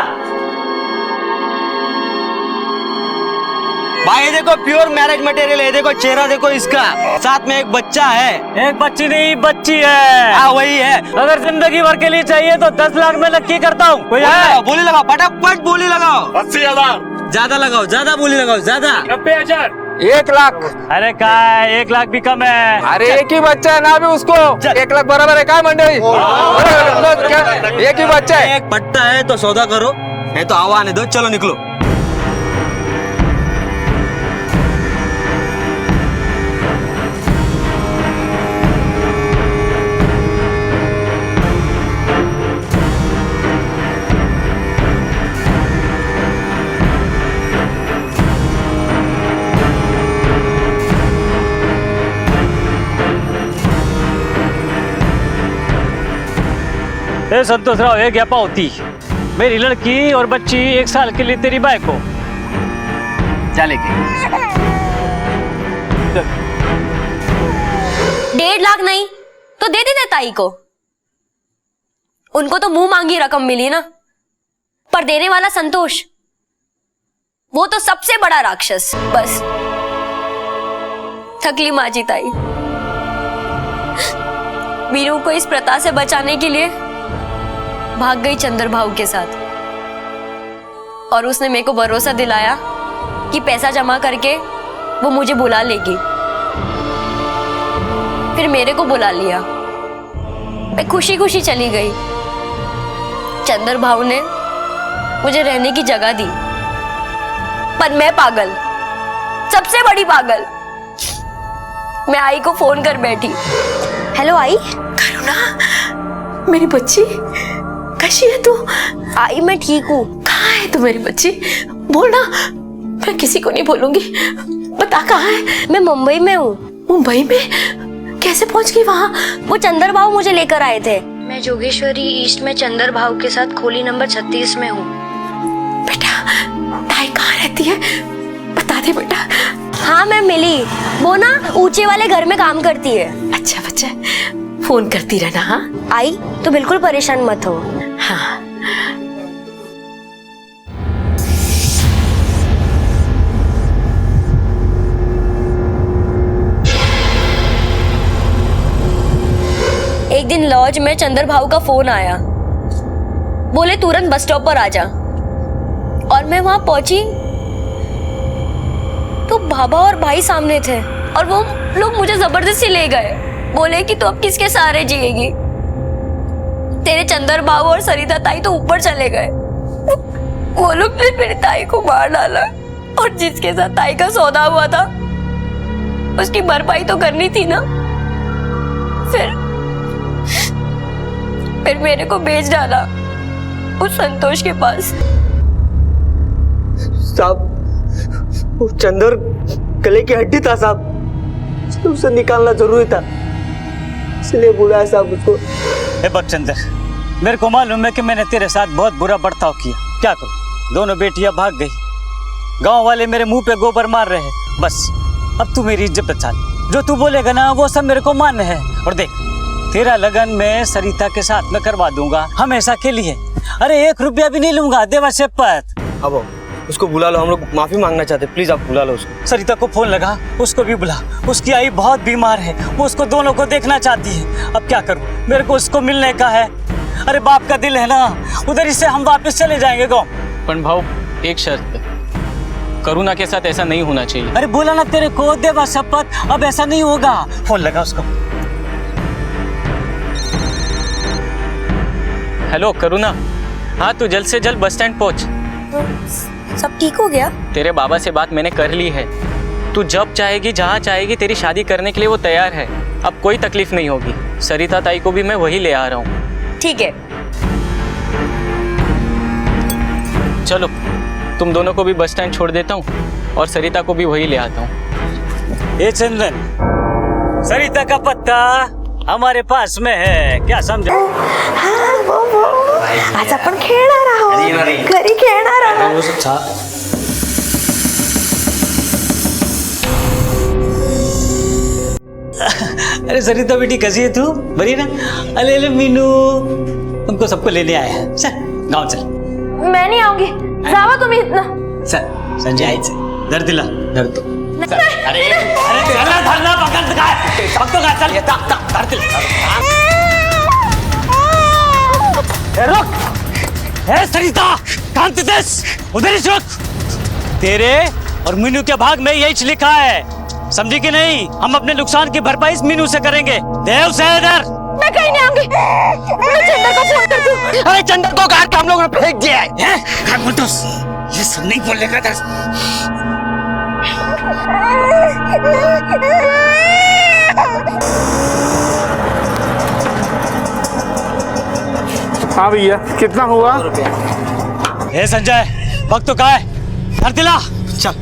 भाई ये देखो प्योर मैरिज मटेरियल है. देखो चेहरा देखो इसका, साथ में एक बच्चा है. एक बच्ची नहीं, बच्ची है. हाँ वही है. अगर जिंदगी भर के लिए चाहिए तो 10 लाख में नक्की करता हूँ. कोई है? बोली लगाओ, फटाफट बोली लगाओ. 80,000. ज्यादा लगाओ, ज्यादा बोली लगाओ, ज्यादा. 90,000. 1 लाख. अरे का 1 लाख भी कम है. अरे एक ही बच्चा है ना अभी उसको. 1 लाख बराबर है क्या मंडई? एक ही बच्चा है. एक पट्टा है तो सौदा करो, नहीं तो आवा आने दो. चलो निकलो. ए संतोष राव, एक ज्ञापा होती. मेरी लड़की और बच्ची 1 साल के लिए तेरी बाइक को चलेगी. 1.5 लाख नहीं तो दे देते ताई को. उनको तो मुंह मांगी रकम मिली ना, पर देने वाला संतोष, वो तो सबसे बड़ा राक्षस. बस थकली माजी ताई. वीरू को इस प्रथा से बचाने के लिए भाग गई चंदर भाऊ के साथ, और उसने मेरे को भरोसा दिलाया कि पैसा जमा करके वो मुझे बुला लेगी। फिर मेरे को बुला लिया। मैं खुशी खुशी चली गई। चंदर भाऊ ने मुझे रहने की जगह दी, पर मैं पागल, सबसे बड़ी पागल, मैं आई को फोन कर बैठी। हेलो आई। करुणा, मेरी बच्ची, कैसी है तू? आई मैं ठीक हूँ। कहाँ है तू मेरी बच्ची? बोलना, मैं किसी को नहीं बोलूंगी। बता कहाँ है? मैं मुंबई में हूँ। मुंबई में? कैसे पहुँच गई वहाँ? वो चंदर भाऊ मुझे लेकर आए थे। मैं जोगेश्वरी ईस्ट में चंदर भाऊ के साथ खोली नंबर 36 में हूँ। बेटा, ताई कहाँ रहती है? बता दे बेटा। हाँ मैं मिली, वो ना ऊंचे वाले घर में काम करती है। अच्छा बच्चा, फोन करती रहना। हाँ आई तो बिल्कुल परेशान मत हो। हाँ। एक दिन लॉज में चंदर भाऊ का फोन आया, बोले तुरंत बस स्टॉप पर आ जा। और मैं वहां पहुंची तो बाबा और भाई सामने थे, और वो लोग मुझे जबरदस्ती ले गए। बोले कि तू अब किसके सहारे जिएगी, तेरे चंदर भाऊ और सरिता ताई तो ऊपर चले गए। वो लोग ने मेरी ताई को मार डाला, और जिसके साथ ताई का सौदा हुआ था उसकी भरपाई तो करनी थी ना। फिर मेरे को भेज डाला उस संतोष के पास। साहब, वो चंदर गले की हड्डी था साहब, उसे निकालना जरूरी था, इसलिए बुलाया साहब उसको। ए बकचंदर, मेरे को मालूम है कि मैंने तेरे साथ बहुत बुरा बर्ताव किया। क्या करूं, दोनों बेटियां भाग गई, गांव वाले मेरे मुंह पे गोबर मार रहे हैं। बस अब तू मेरी इज्जत बचा ले, जो तू बोलेगा ना वो सब मेरे को मान्य है। और देख, तेरा लगन मैं सरिता के साथ में करवा दूंगा, हमेशा के लिए। अरे 1 रुपया भी नहीं लूंगा, देवा शपथ। अब उसको बुला लो, हम लोग माफी मांगना चाहते, प्लीज आप बुला लो उसको। सरिता को फोन लगा, उसको भी बुला। उसकी आई बहुत बीमार है, वो उसको दोनों को देखना चाहती है। अब क्या करूं, मेरे को उसको मिलने का है। अरे बाप का दिल है ना, उधर से हम वापस चले जाएंगे गाँव। पण भाऊ, एक शर्त पे, करुणा के साथ ऐसा नहीं होना चाहिए। अरे बोला ना तेरे को, देवा शपथ, अब ऐसा नहीं होगा। फोन लगा उसको। हेलो करुणा, हाँ तू जल्द से जल्द बस स्टैंड पहुंच। सब ठीक हो गया? तेरे बाबा से बात मैंने कर ली है, तू जब चाहेगी जहाँ चाहेगी तेरी शादी करने के लिए वो तैयार है। अब कोई तकलीफ नहीं होगी। सरिता ताई को भी मैं वही ले आ रहा हूँ। ठीक है, चलो तुम दोनों को भी बस स्टैंड छोड़ देता हूँ और सरिता को भी वही ले आता हूँ। ये चंदन, सरिता का पत्ता हमारे पास में है, क्या समझो? हाँ, वो आज आपण खेळणार आहोत, घरी खेळणार आहोत। अरे सरिता बेटी कैसी है तू, बड़ी ना? अरे अरे मीनू, तुमको सबको लेने आया है। चल गाँव चल। मैं नहीं आऊंगी, जावा तुम्ही इतना। चल संजय आयचं, धर तिला, धर तो। अरे चला धरना, पकड़ का चल, ये धर तिला। रुक, हे सरिता, कांति देश, उधर ही रुक। तेरे और मीनू के भाग में यही लिखा है, समझी कि नहीं? हम अपने नुकसान की भरपाई इस मीनू से करेंगे। देव से इधर। मैं कहीं नहीं आऊंगी, मैं चंदर को फोन करती हूँ। अरे चंदर को गाड़ के हम लोगों ने फेंक दिया है। क्या बोलते हो? ये सब नहीं बोलेगा दस। हाँ भैया, कितना हुआ? हे संजय, वक्त तो कहाँ है? धर दिला। चल,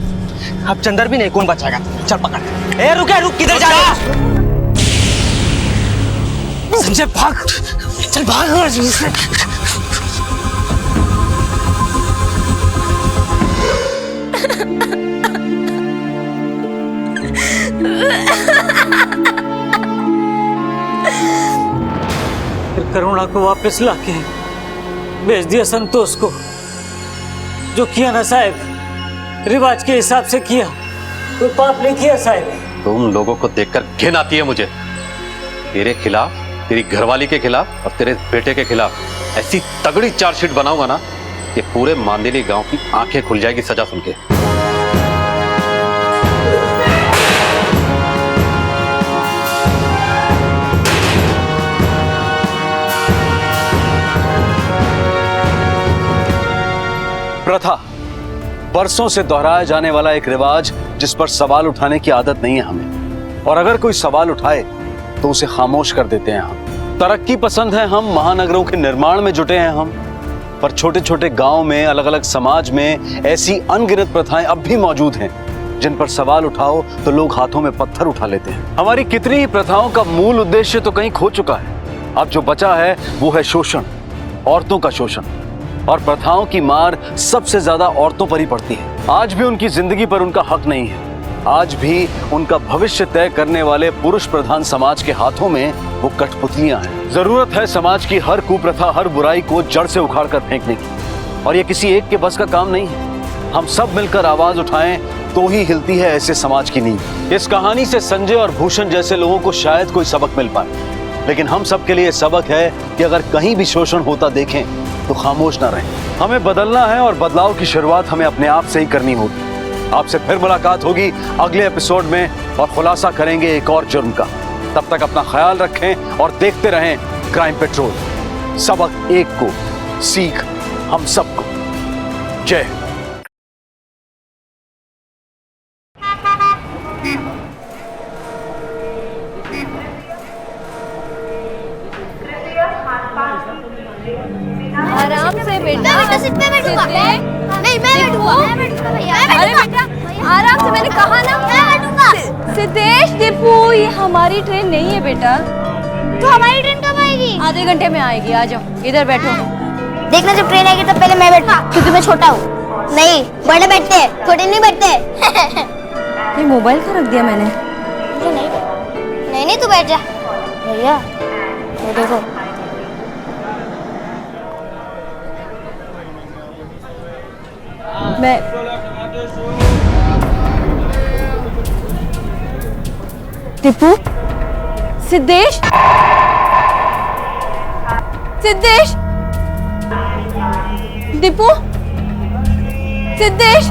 अब चंदर भी नहीं, कौन बचाएगा? चल पकड़। ए रुक, किधर जा रहा है? संजय भाग, चल भाग। करुणा को वापस लाके भेज दिया संतोष को। जो किया ना साहब, रिवाज के हिसाब से किया, कोई पाप नहीं किया साहब। तुम लोगों को देखकर घिन आती है मुझे। तेरे खिलाफ तेरी घरवाली के खिलाफ और तेरे बेटे के खिलाफ ऐसी तगड़ी चार्जशीट बनाऊंगा ना कि पूरे मांदेली गांव की आंखें खुल जाएगी सजा सुन के। प्रथा, बरसों से दोहराया जाने वाला एक रिवाज जिस पर सवाल उठाने की आदत नहीं है हमें, और अगर कोई सवाल उठाए तो उसे खामोश कर देते हैं हम। तरक्की पसंद है हम, महानगरों के निर्माण में जुटे हैं हम, पर छोटे छोटे गांव में, अलग अलग समाज में ऐसी अनगिनत प्रथाएं अब भी मौजूद हैं जिन पर सवाल उठाओ तो लोग हाथों में पत्थर उठा लेते हैं। हमारी कितनी ही प्रथाओं का मूल उद्देश्य तो कहीं खो चुका है। अब जो बचा है वो है शोषण, औरतों का शोषण, और प्रथाओं की मार सबसे ज्यादा औरतों पर ही पड़ती है। आज भी उनकी जिंदगी पर उनका हक नहीं है। आज भी उनका भविष्य तय करने वाले पुरुष प्रधान समाज के हाथों में वो कठपुतलियां हैं। जरूरत है समाज की हर कुप्रथा, हर बुराई को जड़ से उखाड़ कर फेंकने की, और ये किसी एक के बस का काम नहीं है। हम सब मिलकर आवाज उठाएं तो ही हिलती है ऐसे समाज की नींव। इस कहानी से संजय और भूषण जैसे लोगों को शायद कोई सबक मिल पाए, लेकिन हम सब के लिए सबक है कि अगर कहीं भी शोषण होता देखें तो खामोश ना रहें। हमें बदलना है और बदलाव की शुरुआत हमें अपने आप से ही करनी होगी। आपसे फिर मुलाकात होगी अगले एपिसोड में और खुलासा करेंगे एक और जुर्म का। तब तक अपना ख्याल रखें और देखते रहें क्राइम पेट्रोल। सबक एक को, सीख हम सबको। जय। आराम से बेटा। मैं बेटा सीट पे बैठूंगा। नहीं मैं बैठूंगा। अरे बेटा आराम से, मैंने कहा ना मैं बैठूंगा। सिद्धेश, दीपू, ये हमारी ट्रेन नहीं है बेटा। तो हमारी ट्रेन कब आएगी? आधे घंटे में आएगी। आ जाओ, इधर बैठो। देखना जब ट्रेन आएगी तब पहले मैं बैठूंगा, क्योंकि मैं छोटा हूँ। नहीं, बड़े बैठते हैं, छोटे नहीं बैठते। ये मोबाइल कहाँ रख दिया मैंने? नहीं, तू बैठ जा। भैया ये देखो, मैं टिप्पू, सिद्धेश, सिद्धेश, दीपू, सिद्धेश,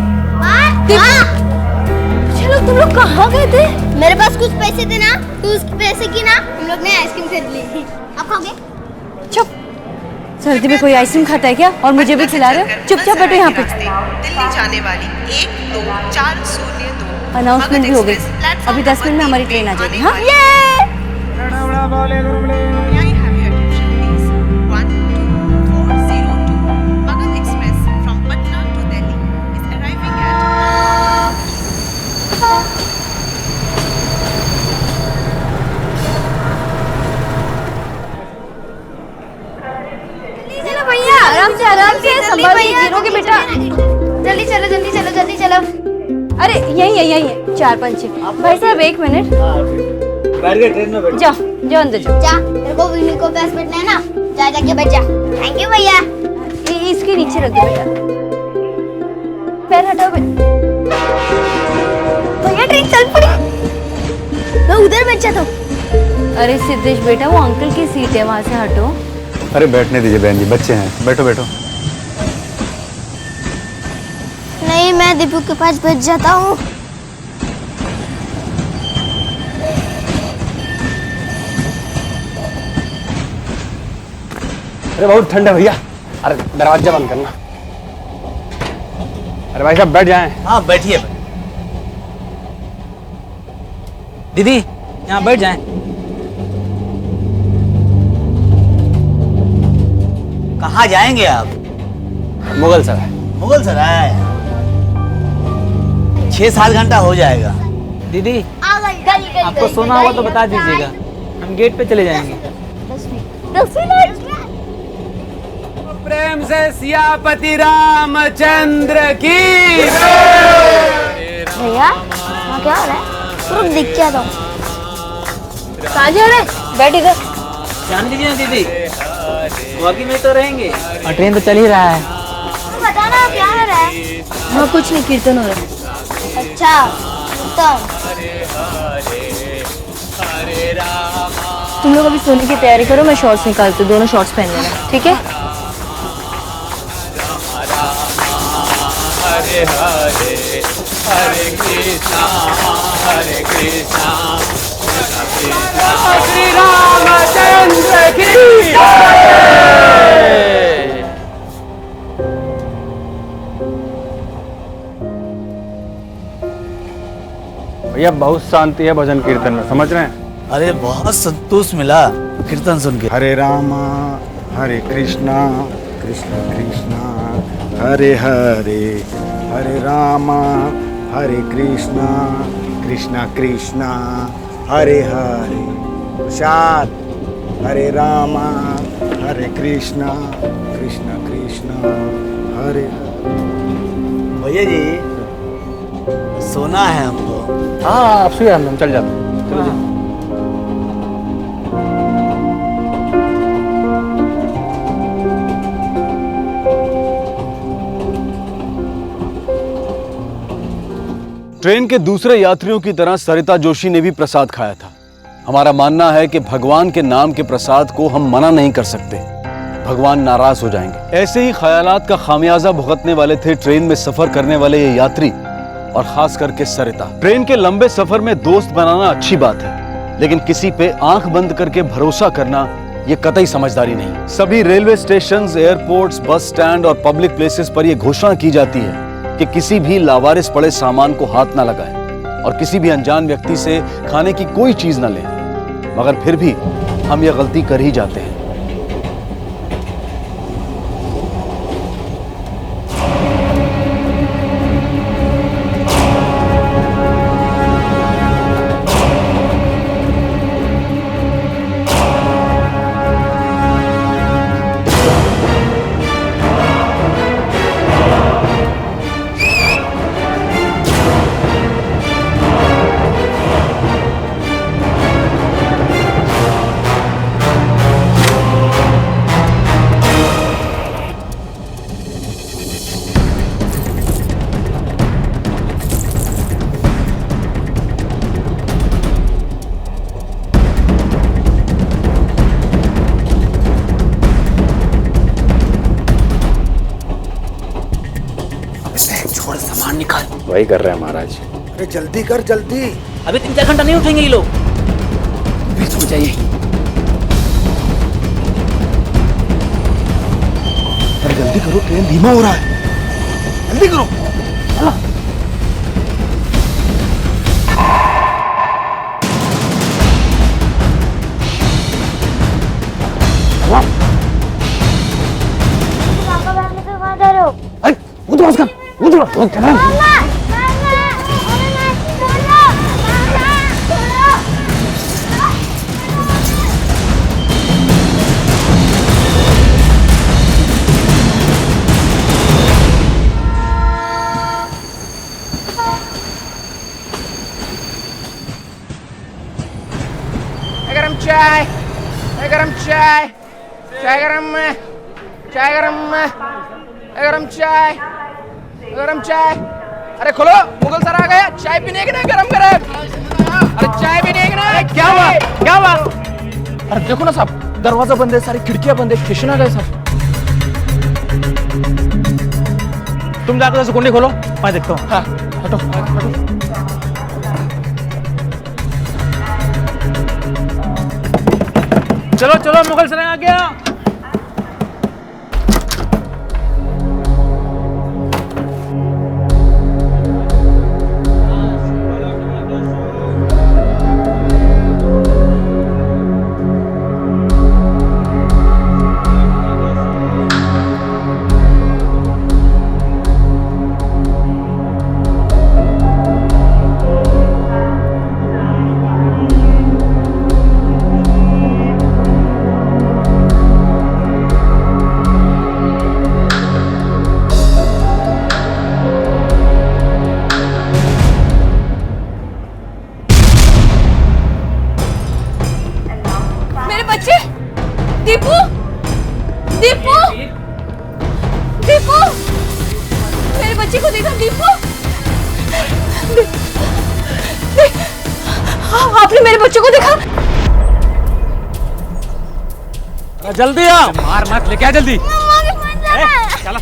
चलो तुम लोग कहाँ गए थे? मेरे पास कुछ पैसे थे ना, तो उस पैसे की ना हम लोग ने आइसक्रीम खरीद ली थी। आप खाओगे? चुप। सर्दी में कोई आइसक्रीम खाता है क्या? और मुझे भी खिला रहे हो? चुपचाप बैठो यहाँ पे। दिल्ली जाने वाली 12402 अनाउंसमेंट भी हो गई। अभी 10 मिनट में हमारी ट्रेन आ जाएगी। हाँ, आराम से संभाल के गिरोगे बेटा। जल्दी चलो, जल्दी चलो, जल्दी चलो। अरे यही है 4-5-6। भाई साहब 1 मिनट। बैठ गए ट्रेन में, बैठ जाओ अंदर जाओ। जा, तेरे को विनी को पास बैठना है ना, जा जाके बैठ जा। थैंक यू भैया। इसके नीचे रख दो बेटा। पैर हटाओ भैया, ट्रेन चल पड़ी। मैं उधर बैठ जाता हूँ। अरे सिद्धेश बेटा, वो अंकल की सीट है, वहाँ से हटो। अरे बैठने दीजिए बहन जी, बच्चे हैं, बैठो बैठो। नहीं, मैं दीपू के पास बैठ जाता हूँ। अरे बहुत ठंड है भैया। अरे दरवाजा बंद करना। अरे भाई साहब बैठ जाएं। हाँ बैठिए। दीदी यहाँ बैठ जाएं। कहाँ जाएंगे आप? मुगल सराय। मुगल सराय 6-7 घंटा हो जाएगा। दीदी आपको सोना होगा तो बता दीजिएगा, हम गेट पे चले जाएंगे। 10 मिनट। प्रेम से सियापति रामचंद्र की। भैया वहाँ क्या हो रहा है? तुम दिख क्या दो। कहाँ जा रहे? बैठ इधर। जान दीजिए ना दीदी, बाकी में तो रहेंगे और ट्रेन तो चल ही रहा है। बताना क्या हो रहा है? हाँ कुछ नहीं, कीर्तन हो रहा है। अच्छा कीर्तन। हरे रामा तुम लोग अभी सोने की तैयारी करो, मैं शॉर्ट्स निकालती हूँ, दोनों शॉर्ट्स पहन लेना, ठीक है? हरे हरे हरे कृष्णा हरे कृष्णा श्री रामचंद्र की भैया बहुत शांति है भजन कीर्तन में, समझ रहे हैं? अरे बहुत संतोष मिला कीर्तन सुन के। हरे रामा हरे कृष्णा कृष्ण कृष्णा हरे हरे हरे रामा हरे कृष्णा कृष्णा कृष्णा हरे हरे। प्रसाद हरे रामा हरे कृष्णा कृष्णा कृष्णा हरे। भैया जी सोना है हमको। हाँ आप सुइए, हम चल जाते हैं। चलो जी। ट्रेन के दूसरे यात्रियों की तरह सरिता जोशी ने भी प्रसाद खाया था। हमारा मानना है कि भगवान के नाम के प्रसाद को हम मना नहीं कर सकते, भगवान नाराज हो जाएंगे। ऐसे ही ख्यालात का खामियाजा भुगतने वाले थे ट्रेन में सफर करने वाले ये यात्री, और खास करके सरिता। ट्रेन के लंबे सफर में दोस्त बनाना अच्छी बात है, लेकिन किसी पे आंख बंद करके भरोसा करना ये कतई समझदारी नहीं। सभी railway station, airports, bus stand और पब्लिक प्लेसेस पर यह घोषणा की जाती है कि किसी भी लावारिस पड़े सामान को हाथ ना लगाएं और किसी भी अनजान व्यक्ति से खाने की कोई चीज ना लें, मगर फिर भी हम यह गलती कर ही जाते हैं। वही कर रहे हैं महाराज। अरे जल्दी कर जल्दी। अभी 3-4 घंटा नहीं उठेंगे ये लोग। बीच में चाहिए। अरे जल्दी करो, ट्रेन धीमा हो रहा है, जल्दी करो। गरम चाय, गरम चाय, चाय गरम, चाय गरम, गरम चाय, गरम चाय। अरे खोलो, मुगल सर आ गया। चाय पीने की ना, गरम गरम। अरे चाय पीने की ना। क्या हुआ? क्या हुआ? अरे देखो ना साहब, दरवाजा बंद है, सारी खिड़कियां बंद है, स्टेशन आ गए साहब। तुम जाकर उसे कुंडी खोलो, मैं देखता हूँ। हाँ, हटो, हटो। चलो चलो, मुगल सराय आ गया। दीपू, दीपू, दीपू, मेरे बच्चे को देखा? दीपू, आपने मेरे बच्चे को देखा? जल्दी आ। मार मत, लेके आ जल्दी। चलो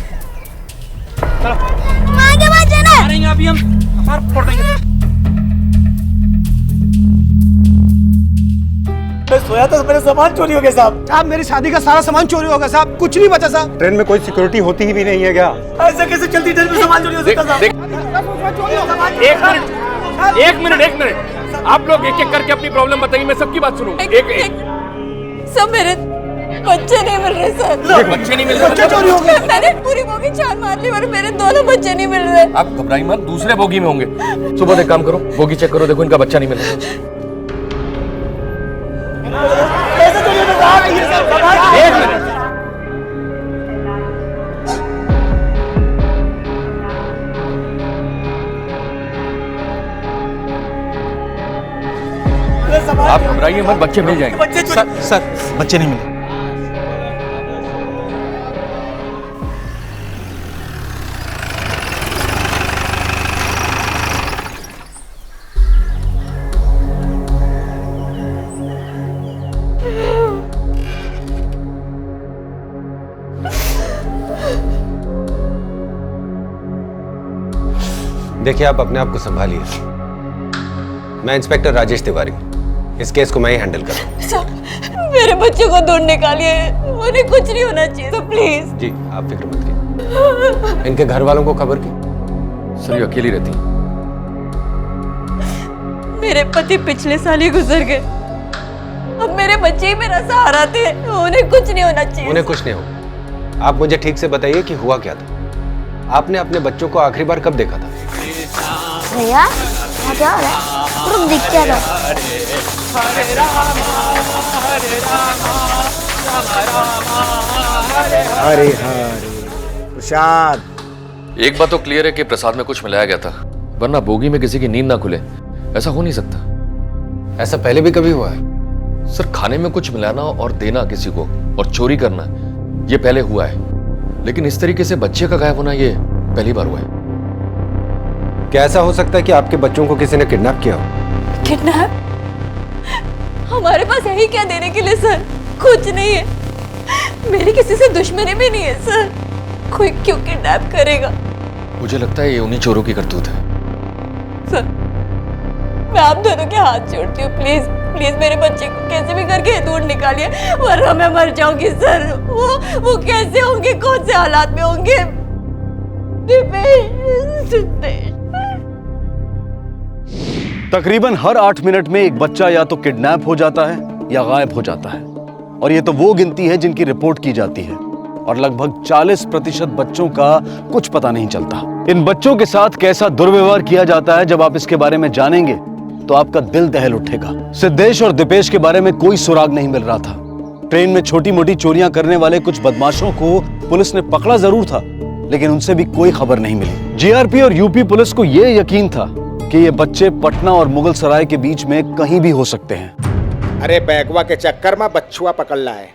चलो, आगे बात जाना। मारेंगे अभी हम, मार फोड़ देंगे। मैं सोया था, मेरे सामान चोरी हो गया साहब। साहब मेरी शादी का सारा सामान चोरी हो गया साहब, कुछ नहीं बचा साहब। ट्रेन में कोई सिक्योरिटी होती ही भी नहीं है क्या? ऐसे कैसे चलती ट्रेन में सामान चोरी हो सकता साहब? एक मिनट आप लोग एक एक करके अपनी प्रॉब्लम बताइए, मैं सबकी बात सुनूंगा। एक सब मेरे बच्चे नहीं मिल रहे सर। बच्चे नहीं मिल रहे? बच्चे चोरी हो गए। मैंने पूरी बोगी छान मार ली और मेरे दोनों बच्चे नहीं मिल रहे। आप घबराइए मत, दूसरे बोगी में होंगे। सुबह एक काम करो, बोगी चेक करो, देखो इनका बच्चा नहीं मिल रहा। एक मिनट, आप घबराइए मत, बच्चे मिल जाएंगे। सर बच्चे नहीं मिले। देखिए, आप अपने आप को संभालिए। मैं इंस्पेक्टर राजेश तिवारी, इस केस को मैं ही हैंडल करूँ। सर मेरे बच्चे को ढूंढ निकालिए, उन्हें कुछ नहीं होना चाहिए तो प्लीज। जी आप फिक्र मत कीजिए। इनके घर वालों को खबर की? सर ये अकेली रहती। मेरे पति पिछले साल ही गुजर गए, अब मेरे बच्चे ही मेरा सहारा थे, उन्हें कुछ नहीं होना चाहिए। उन्हें कुछ नहीं होगा। आप मुझे ठीक से बताइए कि हुआ क्या था। आपने अपने बच्चों को आखिरी बार कब देखा था? भैया क्या हो रहा है? तुम दिख क्या रहा? हरे हरे प्रसाद। एक बात तो क्लियर है कि प्रसाद में कुछ मिलाया गया था, वरना बोगी में किसी की नींद ना खुले ऐसा हो नहीं सकता। ऐसा पहले भी कभी हुआ है? सर खाने में कुछ मिलाना और देना किसी को और चोरी करना ये पहले हुआ है, लेकिन इस तरीके से बच्चे का गायब होना ये पहली बार हुआ है। क्या ऐसा हो सकता है कि आपके बच्चों को किसी ने किडनैप किया हो? किडनैप? हमारे पास है ही क्या देने के लिए सर? कुछ नहीं है, मेरी किसी से दुश्मनी भी नहीं है सर। कोई क्यों किडनैप करेगा? मुझे लगता है ये उन्हीं चोरों की करतूत है। सर मैं आप दोनों के हाथ जोड़ती हूँ, प्लीज प्लीज मेरे बच्चे को कैसे भी करके दूर निकालिए, वरना मैं मर जाऊंगी सर। वो कैसे होंगे, कौन से हालात में होंगे? तकरीबन हर 8 मिनट में एक बच्चा या तो किडनैप हो जाता है या गायब हो जाता है, और ये तो वो गिनती है जिनकी रिपोर्ट की जाती है, और लगभग 40% बच्चों का कुछ पता नहीं चलता। इन बच्चों के साथ कैसा दुर्व्यवहार किया जाता है, जब आप इसके बारे में जानेंगे तो आपका दिल दहल उठेगा। सिद्धेश और दीपेश के बारे में कोई सुराग नहीं मिल रहा था। ट्रेन में छोटी मोटी चोरियां करने वाले कुछ बदमाशों को पुलिस ने पकड़ा जरूर था, लेकिन उनसे भी कोई खबर नहीं मिली। जीआरपी और यूपी पुलिस को यह यकीन था कि ये बच्चे पटना और मुगल सराय के बीच में कहीं भी हो सकते हैं। अरे बैकवा के चक्कर में बच्चुआ पकड़ ला है।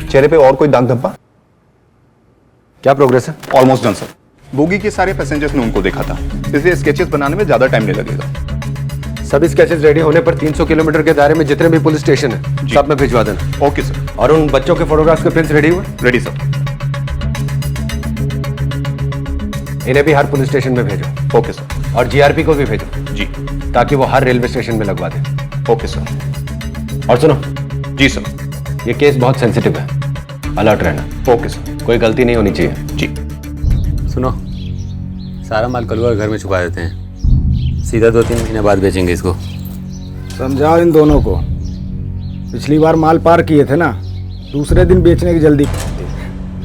चेहरे पे और कोई दाग धब्बा? क्या प्रोग्रेस है? Almost done sir. बोगी के सारे पैसेंजर्स ने उनको देखा था, इसलिए स्केचेस बनाने में ज्यादा टाइम नहीं लगेगा। सभी स्केचेस रेडी होने पर 300 किलोमीटर के दायरे में जितने भी पुलिस स्टेशन है सब में भिजवा देना। Okay sir. और उन बच्चों के फोटोग्राफ्स के प्रिंट्स रेडी हुए? Ready sir. इन्हें भी हर पुलिस स्टेशन में भेजो। Okay sir. और जीआरपी को भी भेजो जी, ताकि वो हर रेलवे स्टेशन में लगवा दे। Okay sir. और सुनो। जी सर। ये केस बहुत सेंसिटिव है, अलर्ट रहना। Okay sir. कोई गलती नहीं होनी चाहिए। जी। सुनो, सारा माल कलवा घर में छुपा देते हैं, सीधा 2-3 महीने बाद बेचेंगे इसको। समझाओ इन दोनों को, पिछली बार माल पार किए थे ना, दूसरे दिन बेचने की जल्दी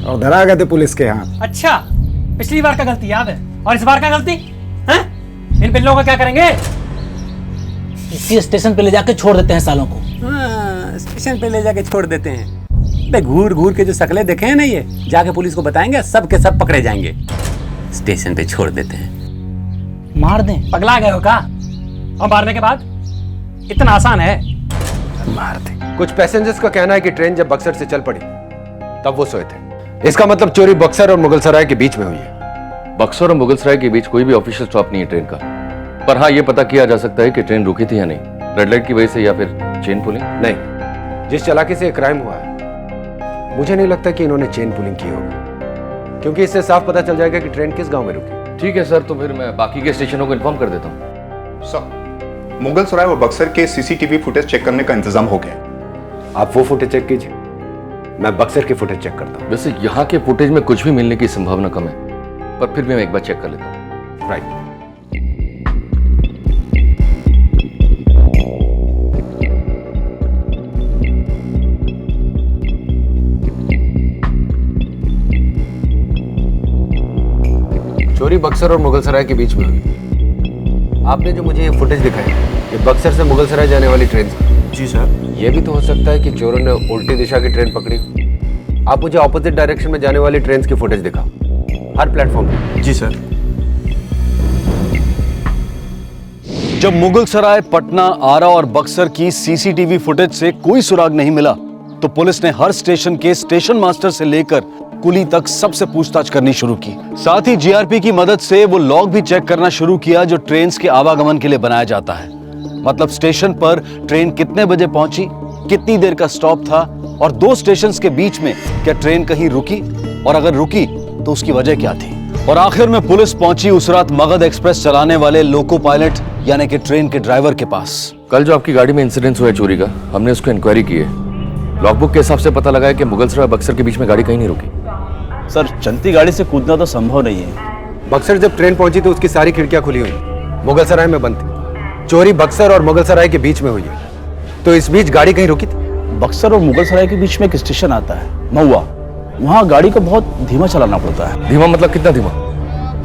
और धरा गए थे पुलिस के हाथ। अच्छा, पिछली बार का गलती याद है, और इस बार का गलती हैं? इन पिल्लों का क्या करेंगे? इसी स्टेशन पे ले जाके छोड़ देते हैं सालों को। हाँ, स्टेशन पे ले जाके छोड़ देते हैं। घूर घूर के जो शकलें देखे हैं ना, ये जाके पुलिस को बताएंगे, सब के सब पकड़े जाएंगे। स्टेशन पे छोड़ देते हैं। मार दें? पगला गए हो का? और मारने के बाद इतना आसान है? कुछ पैसेंजर्स का कहना है कि ट्रेन जब बक्सर से चल पड़ी तब वो सोए थे। इसका मतलब चोरी बक्सर और मुगलसराय के बीच में हुई है। बक्सर और मुगलसराय के बीच कोई भी ऑफिशियल स्टॉप नहीं है ट्रेन का, पर हाँ ये पता किया जा सकता है कि ट्रेन रुकी थी या नहीं, रेड लाइट की वजह से या फिर चेन पुलिंग। नहीं, जिस चालाकी से क्राइम हुआ है मुझे नहीं लगता कि इन्होंने चेन पुलिंग की होगी, क्योंकि इससे साफ पता चल जाएगा कि ट्रेन किस गांव में रुकी। ठीक है सर, तो फिर मैं बाकी के स्टेशनों को इन्फॉर्म कर देता हूँ। सर, मुगलसराय और बक्सर के सीसीटीवी फुटेज चेक करने का इंतजाम हो गया। आप वो फुटेज चेक कीजिए, मैं बक्सर की फुटेज चेक करता हूँ। वैसे यहाँ के फुटेज में कुछ भी मिलने की संभावना कम है, पर फिर भी मैं एक बार चेक कर लेता हूँ। राइट। चोरी बक्सर और मुगलसराय के बीच में हुई। आपने जो मुझे ये फुटेज दिखाई, ये बक्सर से मुगलसराय जाने वाली ट्रेन थी। जी सर। ये भी तो हो सकता है कि चोरों ने उल्टी दिशा की ट्रेन पकड़ी। आप मुझे ऑपोजिट डायरेक्शन में जाने वाली ट्रेन की फुटेज दिखाओ, हर प्लेटफॉर्म पे। जी सर। जब मुगलसराय, पटना, आरा और बक्सर की सीसीटीवी फुटेज से कोई सुराग नहीं मिला, तो पुलिस ने हर स्टेशन के स्टेशन मास्टर से लेकर कुली तक सबसे पूछताछ करनी शुरू की। साथ ही जीआरपी की मदद से वो लॉग भी चेक करना शुरू किया जो ट्रेन के आवागमन के लिए बनाया जाता है। मतलब स्टेशन पर ट्रेन कितने बजे पहुंची, कितनी देर का स्टॉप था और दो स्टेशंस के बीच में क्या ट्रेन कहीं रुकी, और अगर रुकी तो उसकी वजह क्या थी। और आखिर में पुलिस पहुंची उस रात मगध एक्सप्रेस चलाने वाले लोको पायलट यानी कि ट्रेन के ड्राइवर के पास। कल जो आपकी गाड़ी में इंसिडेंस हुआ है चोरी का, हमने उसको इंक्वायरी की है। लॉगबुक के हिसाब से पता लगा है कि मुगलसराय बक्सर के बीच में गाड़ी कहीं नहीं रुकी। सर, चलती गाड़ी से कूदना तो संभव नहीं है। बक्सर जब ट्रेन पहुंची तो उसकी सारी खिड़कियां खुली हुई, मुगलसराय में बंद थी। चोरी बक्सर और मुगलसराय के बीच में हुई है, तो इस बीच गाड़ी कहीं रुकी थी। बक्सर और मुगलसराय के बीच में एक स्टेशन आता है महुआ, वहाँ गाड़ी को बहुत धीमा चलाना पड़ता है। धीमा मतलब कितना धीमा?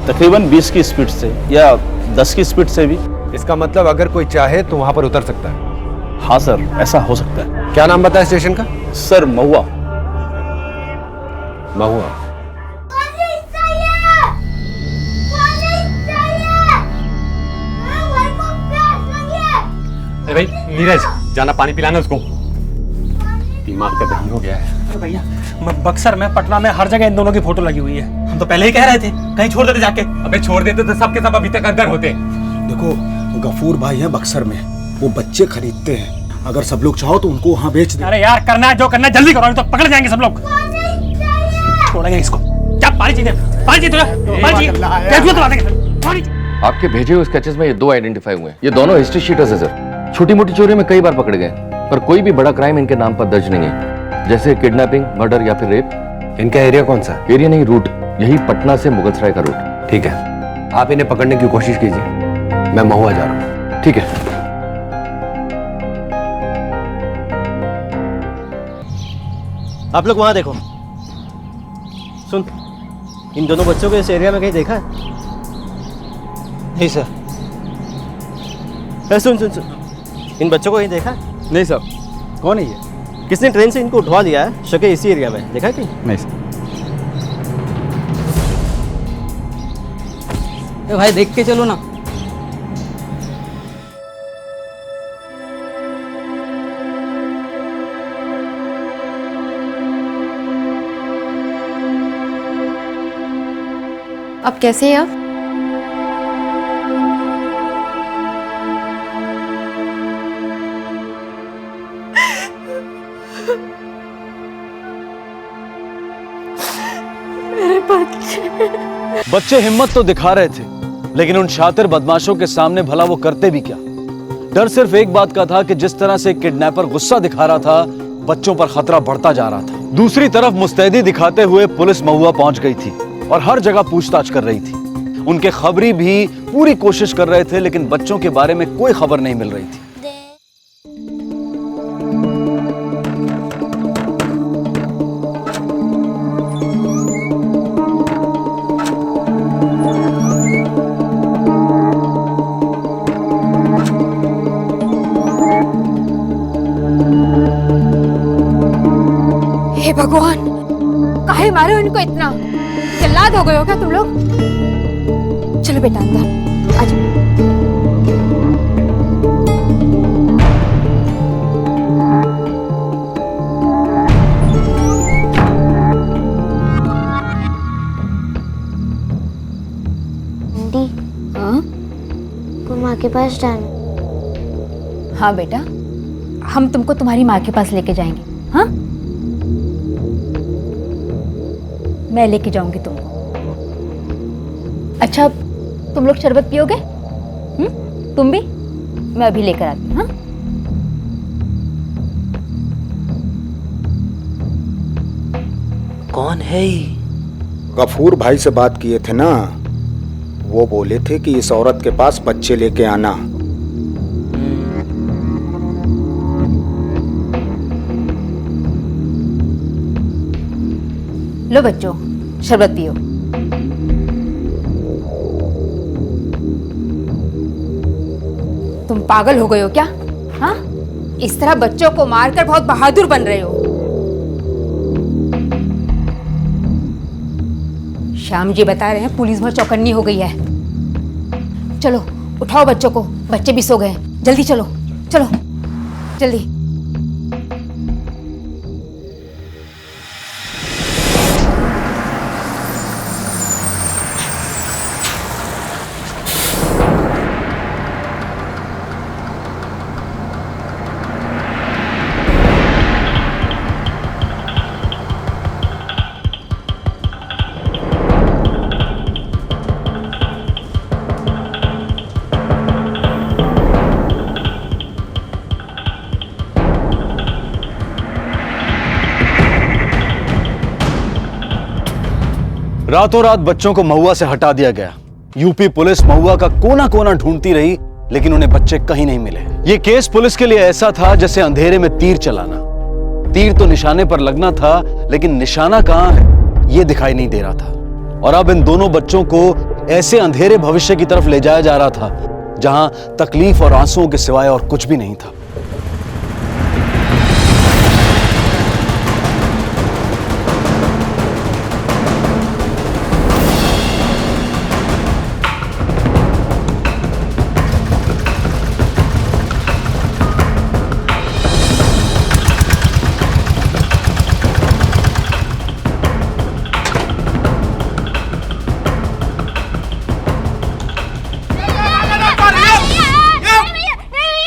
तकरीबन 20 की स्पीड से या 10 की स्पीड से भी। इसका मतलब अगर कोई चाहे तो वहां पर उतर सकता है। हाँ सर, ऐसा हो सकता है। क्या नाम बताया स्टेशन का? सर, महुआ। महुआ। अरे भाई नीरज, जाना पानी पिलाना उसको, दिमाग का दही हो गया है। अरे भैया, बक्सर में, पटना में, हर जगह इन दोनों की फोटो लगी हुई है। हम तो पहले ही कह रहे थे कहीं छोड़ देते जाके। अबे छोड़ देते तो सबके सब अभी तक अंदर होते। देखो, गफूर भाई है बक्सर में, वो बच्चे खरीदते हैं। अगर सब लोग चाहो तो उनको वहाँ बेच दे। अरे यार, करना है जो करना है जल्दी करो, तो पकड़ जाएंगे सब लोग। छोड़ेंगे इसको। क्या पानी चाहिए? पानी चाहिए? पानी चाहिए? आपके भेजे हुए स्केचेस में ये दो आइडेंटिफाई हुए हैं। ये दोनों हिस्ट्री शीटर्स है सर। छोटी मोटी चोरी में कई बार पकड़े गए, पर कोई भी बड़ा क्राइम इनके नाम पर दर्ज नहीं है, जैसे किडनैपिंग, मर्डर या फिर रेप। इनका एरिया कौन सा? एरिया नहीं, रूट। यही पटना से मुगलसराय का रूट। ठीक है, आप इन्हें पकड़ने की कोशिश कीजिए, मैं महुआ जा रहा हूँ। ठीक है। आप लोग वहां देखो। सुन, इन दोनों बच्चों को इस एरिया में कहीं देखा है? नहीं सर। सुन सुन सुन, इन बच्चों को कहीं देखा है? नहीं सर। कौन है ये? किसने ट्रेन से इनको उठवा लिया है? शके इसी एरिया में देखा है कहीं? नहीं सर। भाई देख के चलो ना। अब कैसे है आप? मेरे बच्चे। बच्चे हिम्मत तो दिखा रहे थे, लेकिन उन शातिर बदमाशों के सामने भला वो करते भी क्या। डर सिर्फ एक बात का था कि जिस तरह से किडनैपर गुस्सा दिखा रहा था, बच्चों पर खतरा बढ़ता जा रहा था। दूसरी तरफ मुस्तैदी दिखाते हुए पुलिस महुआ पहुंच गई थी और हर जगह पूछताछ कर रही थी। उनके खबरी भी पूरी कोशिश कर रहे थे, लेकिन बच्चों के बारे में कोई खबर नहीं मिल रही थी। हे भगवान, काहे मारे हो इनको इतना? जल्लाद हो गए हो क्या तुम लोग? चलो बेटा अंदर आ जाओ। पास जाना। हाँ बेटा, हम तुमको तुम्हारी माँ के पास लेके जाएंगे। हाँ, मैं लेके जाऊंगी तुमको। अच्छा, तुम लोग शरबत पियोगे? तुम भी? मैं अभी लेकर आती हूँ। हाँ, कौन है ये? गफूर भाई से बात किए थे ना, वो बोले थे कि इस औरत के पास बच्चे लेके आना। लो बच्चों, शरबत पियो। तुम पागल हो गए हो क्या? हाँ, इस तरह बच्चों को मारकर बहुत बहादुर बन रहे हो। श्याम जी बता रहे हैं पुलिस भर चौकन्नी हो गई है। चलो उठाओ बच्चों को, बच्चे भी सो गए हैं। जल्दी चलो, चलो जल्दी। रातों रात बच्चों को महुआ से हटा दिया गया। यूपी पुलिस महुआ का कोना कोना ढूंढती रही, लेकिन उन्हें बच्चे कहीं नहीं मिले। ये केस पुलिस के लिए ऐसा था जैसे अंधेरे में तीर चलाना। तीर तो निशाने पर लगना था, लेकिन निशाना कहां है ये दिखाई नहीं दे रहा था। और अब इन दोनों बच्चों को ऐसे अंधेरे भविष्य की तरफ ले जाया जा रहा था जहां तकलीफ और आंसुओं के सिवाय और कुछ भी नहीं था।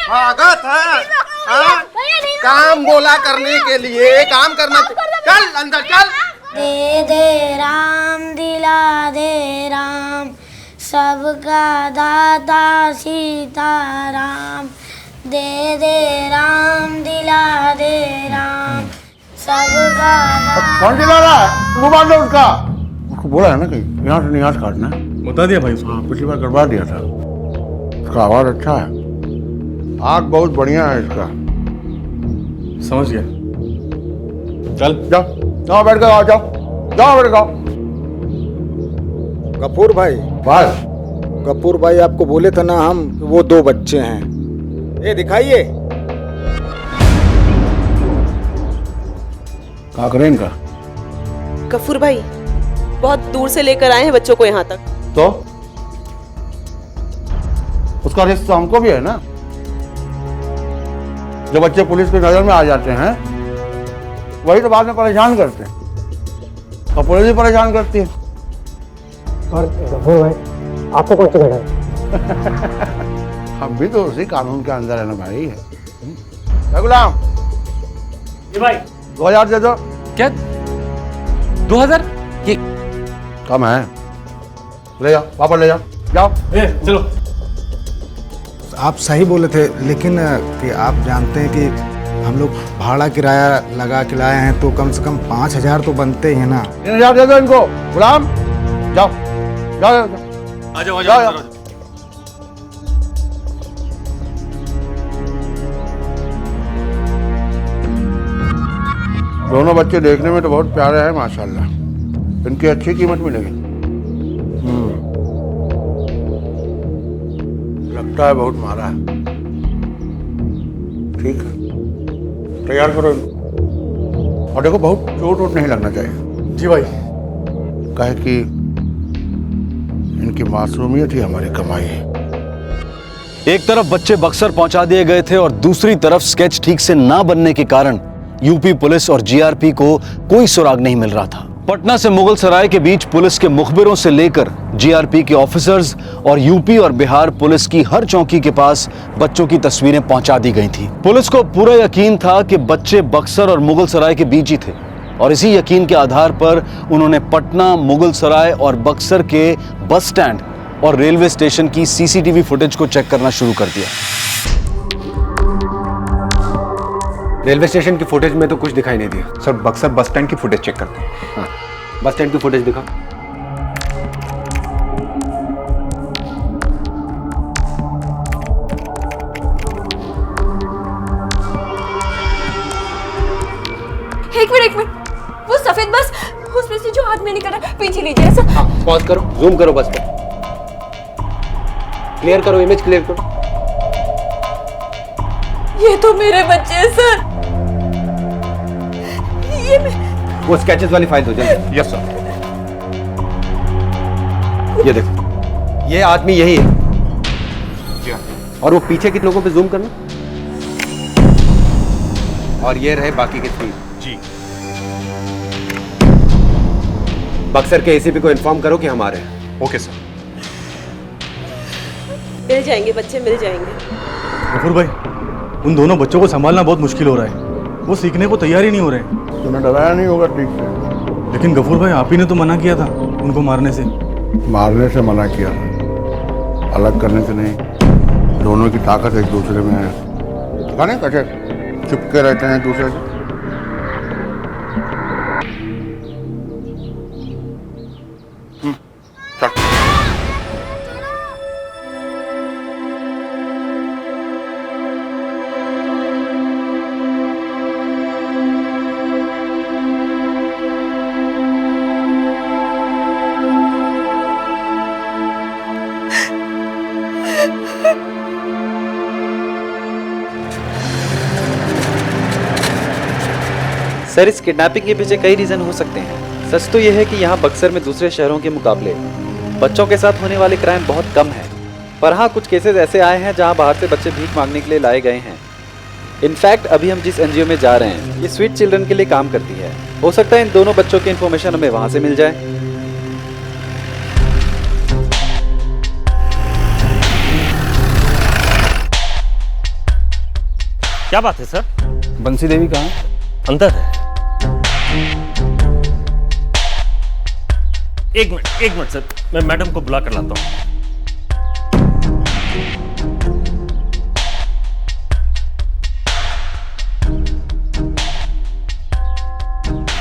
स्वागत है। हाँ? काम बोला करने के लिए काम करना। चल अंदर चल। दे दे राम दिला दे राम, सबका दाता सीताराम। दे दे राम दिला दे राम, सबका कौन दिला रहा है? वो बांधो उसका। उसको बोला है ना कहीं यहाँ से नियाज काटना है। बता दिया भाई उसको। हाँ, पिछली बार करवा दिया था। उसका आवाज अच्छा है, आग बहुत बढ़िया है इसका। समझ गया। चल जाओ जाओ बैठ कर आओ, जाओ जाओ बैठ जाओ। गफूर भाई, बस गफूर भाई आपको बोले थे ना हम, वो दो बच्चे हैं। ये दिखाइए। क्या करें इनका? गफूर भाई बहुत दूर से लेकर आए हैं बच्चों को यहाँ तक। तो उसका रिस्क तो हमको भी है ना। जो बच्चे पुलिस की नजर में आ जाते हैं वही तो बाद में परेशान करते हैं, और पुलिस भी परेशान करती है। और गफूर भाई आपको कौन सी है? हम भी तो उसी कानून के अंदर है ना भाई। गुलाम ये भाई 2000 दे दो। क्या 2000? ये कम है, ले जाओ वापस ले जाओ। जाओ चलो। आप सही बोले थे, लेकिन कि आप जानते हैं कि हम लोग भाड़ा किराया लगा के लाए हैं तो कम से कम 5000 तो बनते ही है ना। 3000 दे दो इनको। गुलाम जाओ जाओ जाओ आ जाओ, जाओ। दोनों बच्चे देखने में तो बहुत प्यारे हैं माशाल्लाह, इनकी अच्छी कीमत मिलेगी। लगता है बहुत मारा है। ठीक है, तैयार करो इनको। और देखो बहुत चोट वोट नहीं लगना चाहिए। जी भाई। कहे कि इनकी मासूमियत ही हमारी कमाई है। एक तरफ बच्चे बक्सर पहुंचा दिए गए थे और दूसरी तरफ स्केच ठीक से ना बनने के कारण यूपी पुलिस और जीआरपी को कोई सुराग नहीं मिल रहा था। पटना से मुगल सराय के बीच पुलिस के मुखबिरों से लेकर जीआरपी के ऑफिसर्स और यूपी और बिहार पुलिस की हर चौकी के पास बच्चों की तस्वीरें पहुंचा दी गई थी। पुलिस को पूरा यकीन था कि बच्चे बक्सर और मुगल सराय के बीच ही थे और इसी यकीन के आधार पर उन्होंने पटना, मुगल सराय और बक्सर के बस स्टैंड और रेलवे स्टेशन की सीसीटीवी फुटेज को चेक करना शुरू कर दिया। रेलवे स्टेशन की फुटेज में तो कुछ दिखाई नहीं दिया। सर बक्सर बस स्टैंड की फुटेज चेक करते हैं। हाँ, बस स्टैंड की फुटेज दिखा। एक मिनट, वो सफेद बस, उसमें से जो आदमी निकल रहा है, पीछे लीजिए सर। हाँ, पॉज करो, जूम करो बस पे, क्लियर करो, इमेज क्लियर करो। ये तो मेरे बच्चे हैं सर। ये वो स्केचेस वाली फाइल दो जल्दी। Yes sir. ये देखो, ये आदमी यही है। जी हाँ। और वो पीछे के लोगों पे जूम करना। और ये रहे बाकी के 3। जी। बक्सर के एसीपी को इन्फॉर्म करो कि हम आ रहे हैं। Okay sir. मिल जाएंगे बच्चे, मिल जाएंगे। गफूर भाई, उन दोनों बच्चों को संभालना बहुत मुश्किल हो रहा है। वो सीखने को तैयार ही नहीं हो रहे। तुम्हें डराया नहीं होगा ठीक से। लेकिन गफूर भाई, आप ही ने तो मना किया था उनको मारने से। मारने से मना किया था, अलग करने से नहीं। दोनों की ताकत एक दूसरे में है। गाने कैसे चिपके रहते हैं एक दूसरे से। सर, इस किडनैपिंग के पीछे कई रीजन हो सकते हैं। सच तो यह है कि यहाँ बक्सर में दूसरे शहरों के मुकाबले बच्चों के साथ होने वाले क्राइम बहुत कम है। पर हाँ, कुछ केसेस ऐसे आए हैं जहाँ बाहर से बच्चे भीख मांगने के लिए लाए गए हैं। इनफैक्ट अभी हम जिस एनजीओ में जा रहे हैं, ये स्वीट चिल्ड्रन के लिए काम करती है। हो सकता है इन दोनों बच्चों की इन्फॉर्मेशन हमें वहाँ से मिल जाए। क्या बात है सर? बंसी देवी कहाँ है? अंदर है। एक मिनट सर, मैं मैडम को बुला कर लाता हूँ।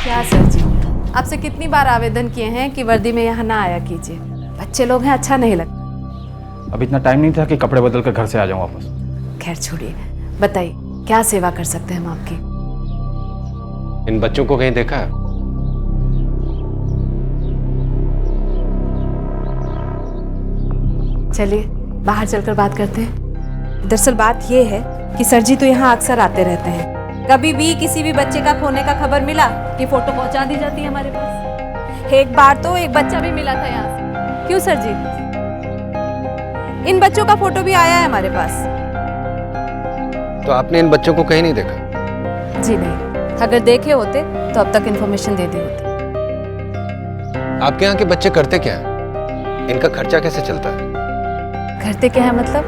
क्या सर जी, आपसे कितनी बार आवेदन किए हैं कि वर्दी में यहाँ ना आया कीजिए। बच्चे लोग हैं, अच्छा नहीं लगता। अब इतना टाइम नहीं था कि कपड़े बदल कर घर से आ जाऊँ वापस। खैर छोड़िए, बताइए क्या सेवा कर सकते हैं हम आपकी? इन बच्चों को कहीं देखा है? चलिए बाहर चलकर बात करते हैं। दरअसल बात ये है कि सर जी तो यहाँ अक्सर आते रहते हैं। कभी भी किसी भी बच्चे का खोने का खबर मिला कि फोटो पहुंचा दी जाती है हमारे पास। एक बार तो एक बच्चा भी मिला था यहाँ से। क्यों सर जी? इन बच्चों का फोटो भी आया है हमारे पास। तो आपने इन बच्चों को कहीं नहीं देखा? जी नहीं, अगर देखे होते तो अब तक इन्फॉर्मेशन दे दी होती। आपके यहाँ के बच्चे करते क्या है? इनका खर्चा कैसे चलता है? करते क्या है मतलब?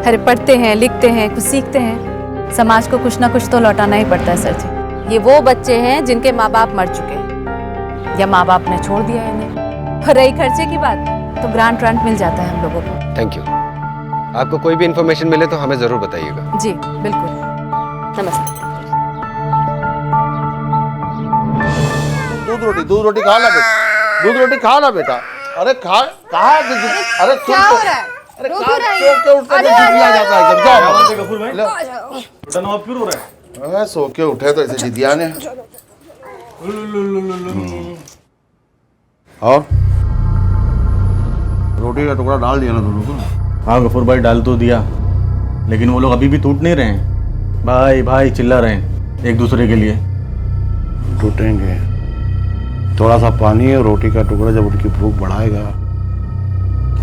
अरे पढ़ते हैं, लिखते हैं, कुछ सीखते हैं। समाज को कुछ ना कुछ तो लौटाना ही पड़ता है सर जी। ये वो बच्चे हैं जिनके माँ बाप मर चुके हैं या माँ बाप ने छोड़ दिया है इन्हें। और रही खर्चे की बात, तो ग्रांट व्रांट मिल जाता है हम लोगों को। Thank you. आपको कोई भी इन्फॉर्मेशन मिले तो हमें जरूर बताइएगा। जी बिल्कुल। नमस्ते। दूध रोटी खा ला बेटा, दूध रोटी खा ला बेटा। अरे खा, कहा? अरे क्या हो रहा है? अरे कहाँ सो के उठकर जिदिया जाता है एकदम। जाओ गफूर भाई, बेटा नवाब क्यों रो रहा है? अरे सो के उठे तो ऐसे जिदिया ने। और रोटी का टुकड़ा डाल दिया ना दोनों को? हाँ गफूर भाई, डाल तो दिया, लेकिन वो लोग अभी भी टूट नहीं रहे हैं। भाई भाई चिल्ला रहे हैं एक दूसरे के लिए। टूटेंगे। थोड़ा सा पानी और रोटी का टुकड़ा जब उनकी भूख बढ़ाएगा,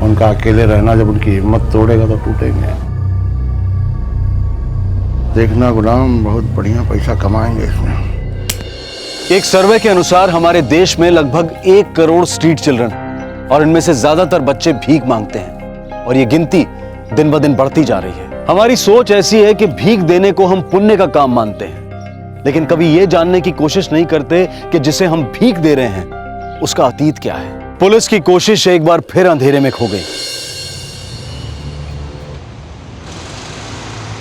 उनका अकेले रहना जब उनकी हिम्मत तोड़ेगा तो टूटेंगे। देखना गुलाम, बहुत बढ़िया पैसा कमाएंगे इसमें। एक सर्वे के अनुसार हमारे देश में लगभग 1 करोड़ स्ट्रीट चिल्ड्रन और इनमें से ज्यादातर बच्चे भीख मांगते हैं और ये गिनती दिन ब दिन बढ़ती जा रही है। हमारी सोच ऐसी है कि भीख देने को हम पुण्य का काम मानते हैं, लेकिन कभी ये जानने की कोशिश नहीं करते कि जिसे हम भीख दे रहे हैं उसका अतीत क्या है। पुलिस की कोशिश एक बार फिर अंधेरे में खो गई।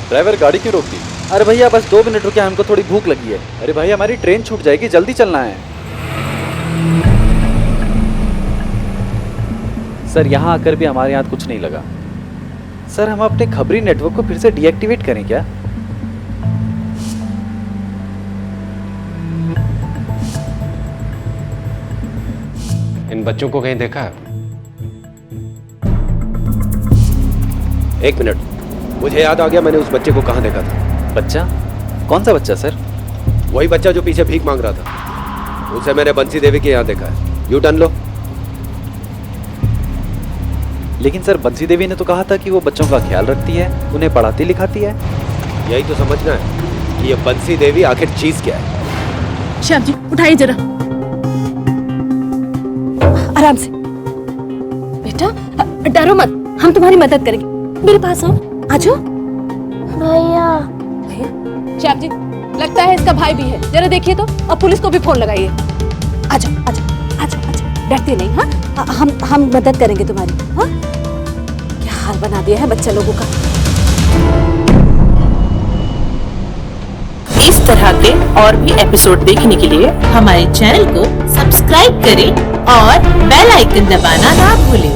ड्राइवर गाड़ी क्यों रोक दी? अरे भैया बस 2 मिनट रुके, हमको थोड़ी भूख लगी है। अरे भाई हमारी ट्रेन छूट जाएगी, जल्दी चलना है। सर यहाँ आकर भी हमारे यहाँ कुछ नहीं लगा। सर हम अपने खबरी नेटवर्क को फिर से डीएक्टिवेट करें क्या? इन बच्चों को कहीं देखा है? 1 मिनट, मुझे याद आ गया, मैंने उस बच्चे को कहाँ देखा था। बच्चा? कौन सा बच्चा सर? वही बच्चा जो पीछे भीख मांग रहा था। उसे मैंने बंसी देवी के यहाँ देखा है। यू टर्न लो। लेकिन सर बंसी देवी ने तो कहा था कि वो बच्चों का ख्याल रखती है, उन्हें पढ़ाती लिखाती है। यही तो समझना है कि ये बंसी देवी आखिर चीज क्या है। श्याम जी उठाइए जरा, आराम से। बेटा डरो मत, हम तुम्हारी मदद करेंगे। मेरे पास आओ, आ जाओ। भैया श्याम जी लगता है इसका भाई भी है, जरा देखिए तो, और पुलिस को भी फोन लगाइए। आ जाओ आ जाओ आ जाओ आ जाओ, डरते नहीं। हाँ हम मदद करेंगे तुम्हारी। हाँ क्या हाल बना दिया है बच्चा लोगों का। इस तरह के और भी एपिसोड देखने के लिए हमारे चैनल को सब्सक्राइब करें और बेल आइकन दबाना ना भूलें।